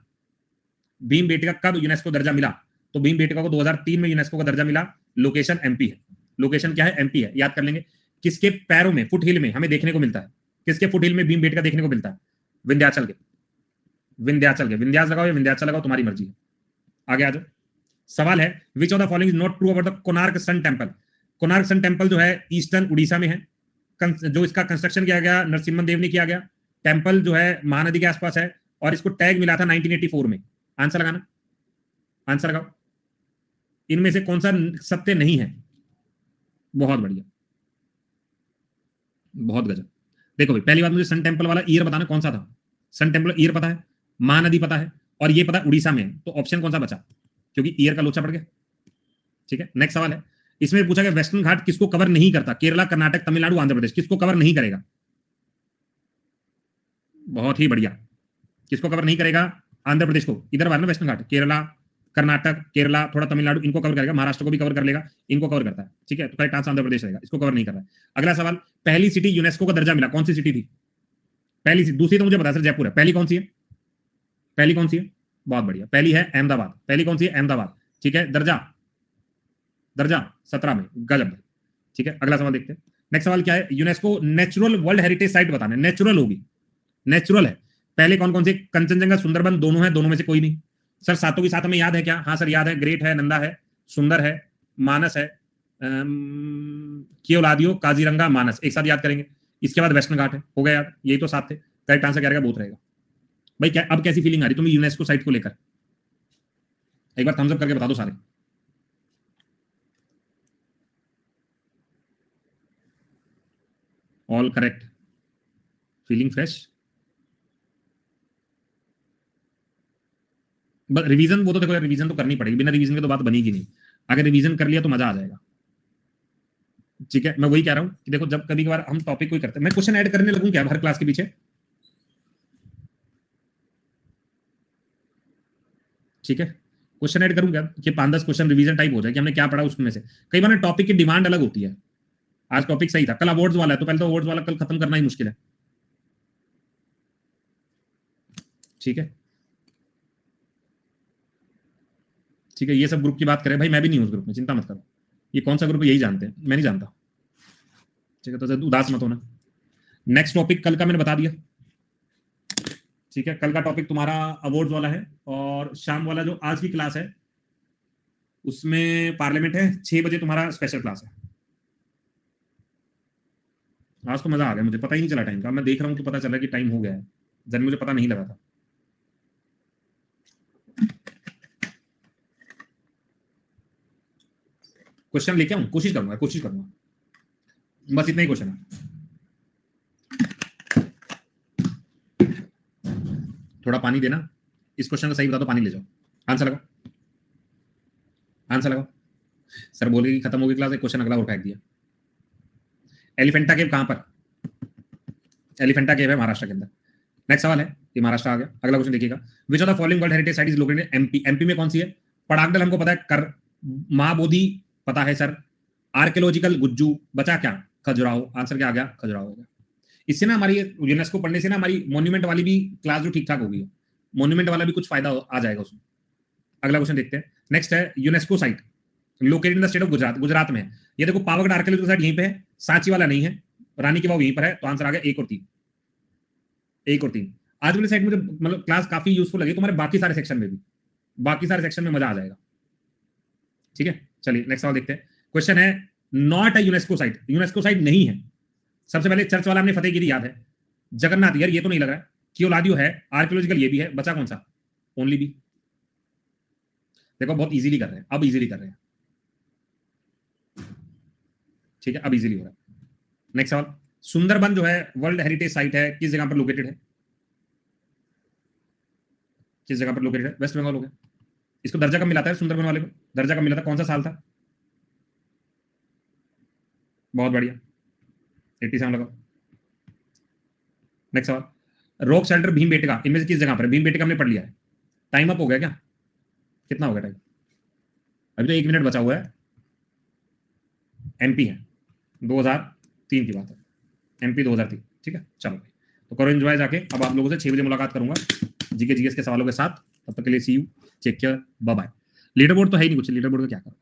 भीम बेटिका कब यूनेस्को दर्जा मिला? तो भीम बेटिका को 2003 में यूनेस्को का दर्जा मिला। लोकेशन एमपी है। लोकेशन क्या है? एमपी है, याद कर लेंगे। किसके पैरों में, फुट हिल में हमें देखने को मिलता है? किसके फुट हिल में भीम बेटिका देखने को मिलता है? विंध्याचल के। विंध्याचल के, विंध्याचल लगाओ या विंध्याचल लगाओ, तुम्हारी मर्जी है। आगे आ जाओ। सवाल है which of the following is not true about the Konark Sun Temple? Konark Sun Temple जो है ईस्टर्न उड़ीसा में है। जो इसका कंस्ट्रक्शन किया गया नरसिम्हन देव ने किया गया। टेम्पल जो है महानदी के आसपास है और इसको टैग मिला था 1984 में। आंसर लगाना, आंसर लगाओ। इनमें से कौन सा सत्य नहीं है? बहुत बढ़िया, बहुत गजब। देखो भाई, पहली बात मुझे सन टेम्पल वाला ईयर बताना कौन सा था। सन टेम्पल ईयर पता है, महानदी पता है और ये पता है उड़ीसा में है, तो ऑप्शन कौन सा बचा? क्योंकि ईयर का लोचा पड़ गया। ठीक है, नेक्स्ट सवाल है। इसमें पूछा गया वेस्टर्न घाट किसको कवर नहीं करता? केरला, कर्नाटक, तमिलनाडु, आंध्र प्रदेश, किसको कवर नहीं करेगा? बहुत ही बढ़िया, किसको कवर नहीं करेगा? आंध्र प्रदेश को। इधर बार ना वेस्टर्न घाट, केरला, कर्नाटक, केरला, थोड़ा तमिलनाडु, इनको कवर करेगा, महाराष्ट्र को भी कवर कर लेगा, इनको कवर करता है। ठीक है, तो करेक्ट आंसर आंध्र प्रदेश रहेगा, इसको कवर नहीं कर रहा है। अगला सवाल, पहली सिटी यूनेस्को का दर्जा मिला, कौन सी सिटी थी? पहली, दूसरी तो मुझे पता है सर, जयपुर है। पहली कौन सी है? पहली कौन सी है? बहुत बढ़िया, पहली है अहमदाबाद। पहली कौन सी है? अहमदाबाद। ठीक है, दर्जा, दर्जा 17 में, गजब। ठीक है, अगला सवाल देखते हैं। नेक्स्ट सवाल क्या है? UNESCO natural world heritage site बताना है। नेचुरल होगी, नेचुरल है। पहले कौन कौन से? कंचनजंगा, सुंदरबन, दोनों है, दोनों में से कोई नहीं। सर सातों की सात हमें याद है क्या? हाँ सर याद है, ग्रेट है, नंदा है, सुंदर है, मानस है, केवलादियो, काजीरंगा, मानस, एक साथ याद करेंगे। इसके बाद वेस्टर्न घाट है, हो गया याद, यही तो सात थे। करेक्ट आंसर क्या रहेगा? बोथ रहेगा। भाई क्या अब कैसी फीलिंग आ रही तुम्हें यूनेस्को साइट को लेकर? एक बार थम्स अप करके बता दो सारे। All correct, feeling fresh. बस रिवीजन, वो तो देखो रिवीजन तो करनी पड़ेगी, बिना रिवीजन के तो बात बनेगी नहीं। अगर रिवीजन कर लिया तो मजा आ जाएगा। ठीक है, मैं वही कह रहा हूं कि देखो जब कभी कभार हम टॉपिक कोई करते हैं, मैं क्वेश्चन ऐड करने लगूं क्या हर क्लास के पीछे? ठीक है, क्वेश्चन ऐड करूंगा कि 5-10 क्वेश्चन रिवीजन टाइप हो जाए कि हमने क्या पढ़ा उसमें से। कई बार टॉपिक की डिमांड अलग होती है। आज टॉपिक सही था, कल अवार्ड्स वाला है, तो पहले तो अवार्ड्स वाला कल खत्म करना ही मुश्किल है। ठीक है, ठीक है, ये सब ग्रुप की बात करें भाई, मैं भी नहीं हूं उस ग्रुप में, चिंता मत करो। ये कौन सा ग्रुप है यही जानते हैं, मैं नहीं जानता। ठीक है, तो उदास मत होना। नेक्स्ट टॉपिक कल का मैंने बता दिया। ठीक है, कल का टॉपिक तुम्हारा अवार्ड्स वाला है और शाम वाला जो आज की क्लास है उसमें पार्लियामेंट है। 6 बजे तुम्हारा स्पेशल क्लास है। आज तो मजा आ गया, मुझे पता ही नहीं चला टाइम का। मैं देख रहा हूँ कि पता चला कि टाइम हो गया है, जन मुझे पता नहीं लगा था। क्वेश्चन लेके आऊं, कोशिश करूंगा, कोशिश करूंगा। बस इतना ही क्वेश्चन है। थोड़ा पानी देना। इस क्वेश्चन का सही बता दो, पानी ले जाओ। आंसर लगाओ, आंसर लगाओ। सर बोले कि खत्म हो गई क्लास, एक क्वेश्चन अगला और फेंक दिया। एलिफेंटा केव कहां पर? एलिफेंटा केव है महाराष्ट्र के अंदर। नेक्स्ट सवाल है, ये महाराष्ट्र आ गया। अगला क्वेश्चन देखिएगा, विच of the following world heritage site is located in MP? MP में कौन सी है? पड़ाकदल हमको पता है, कर महाबोधि पता है सर, आर्कियोलॉजिकल गुज्जू, बचा क्या? खजुराहो। आंसर क्या आ गया? खजुराहो हो गया। इससे ना हमारी यूनेस्को पढ़ने से ना हमारी मॉन्यूमेंट वाली भी क्लास जो ठीक ठाक हो गई है, मॉन्यूमेंट वाला भी कुछ फायदा आ जाएगा उसमें। अगला क्वेश्चन देखते हैं। नेक्स्ट है UNESCO site located in the state of Gujarat. Gujarat में है ये, देखो पावागढ़ आर्कियोलॉजिकल साइट यहीं पे है, सांची वाला नहीं है, रानी की वाव यहीं पर है, तो आंसर आ गया 1 और 3। 1 और 3। आज वाली साइट मुझे मतलब क्लास काफी यूजफुल लगी, तुम्हारे बाकी सारे सेक्शन में भी, बाकी सारे सेक्शन में मजा आ जाएगा। ठीक है, चलिए नेक्स्ट सवाल देखते हैं। क्वेश्चन है not a UNESCO site, UNESCO site नहीं है। सबसे पहले चर्च वाला हमने फतेहगिरी याद है, जगन्नाथ यार ये तो नहीं लग रहा है, कियोलादियो है, आर्कियोलॉजिकल ये भी है, बचा कौन सा? Only B. देखो बहुत इजीली कर रहे हैं, अब इजीली कर रहे हैं, ठीक है, अब इजीली हो रहा है। नेक्स्ट सवाल, सुंदरबन जो है वर्ल्ड हेरिटेज साइट है, किस जगह पर लोकेटेड है? किस जगह पर लोकेटेड है? वेस्ट बंगाल हो गया। इसको दर्जा कब मिला था सुंदरबन वाले को? दर्जा कब मिला था, कौन सा साल था? बहुत बढ़िया, 87 लगा। नेक्स्ट सवाल, रॉक शेल्टर भीमबेटका इनमें से किस जगह पर? भीमबेटका हमने पढ़ लिया है। टाइम अप हो गया क्या? कितना हो गया टाइम? अभी तो 1 मिनट बचा हुआ है। एमपी है, 2003 की बात है, एमपी 2003, ठीक है। चलो तो करो एंजॉय जाके। अब आप लोगों से 6 बजे मुलाकात करूंगा जीके जीएस के सवालों के साथ। तब तक के लिए see you, take care, bye bye. Leaderboard तो है ही नहीं कुछ, लीडर बोर्ड का क्या करो।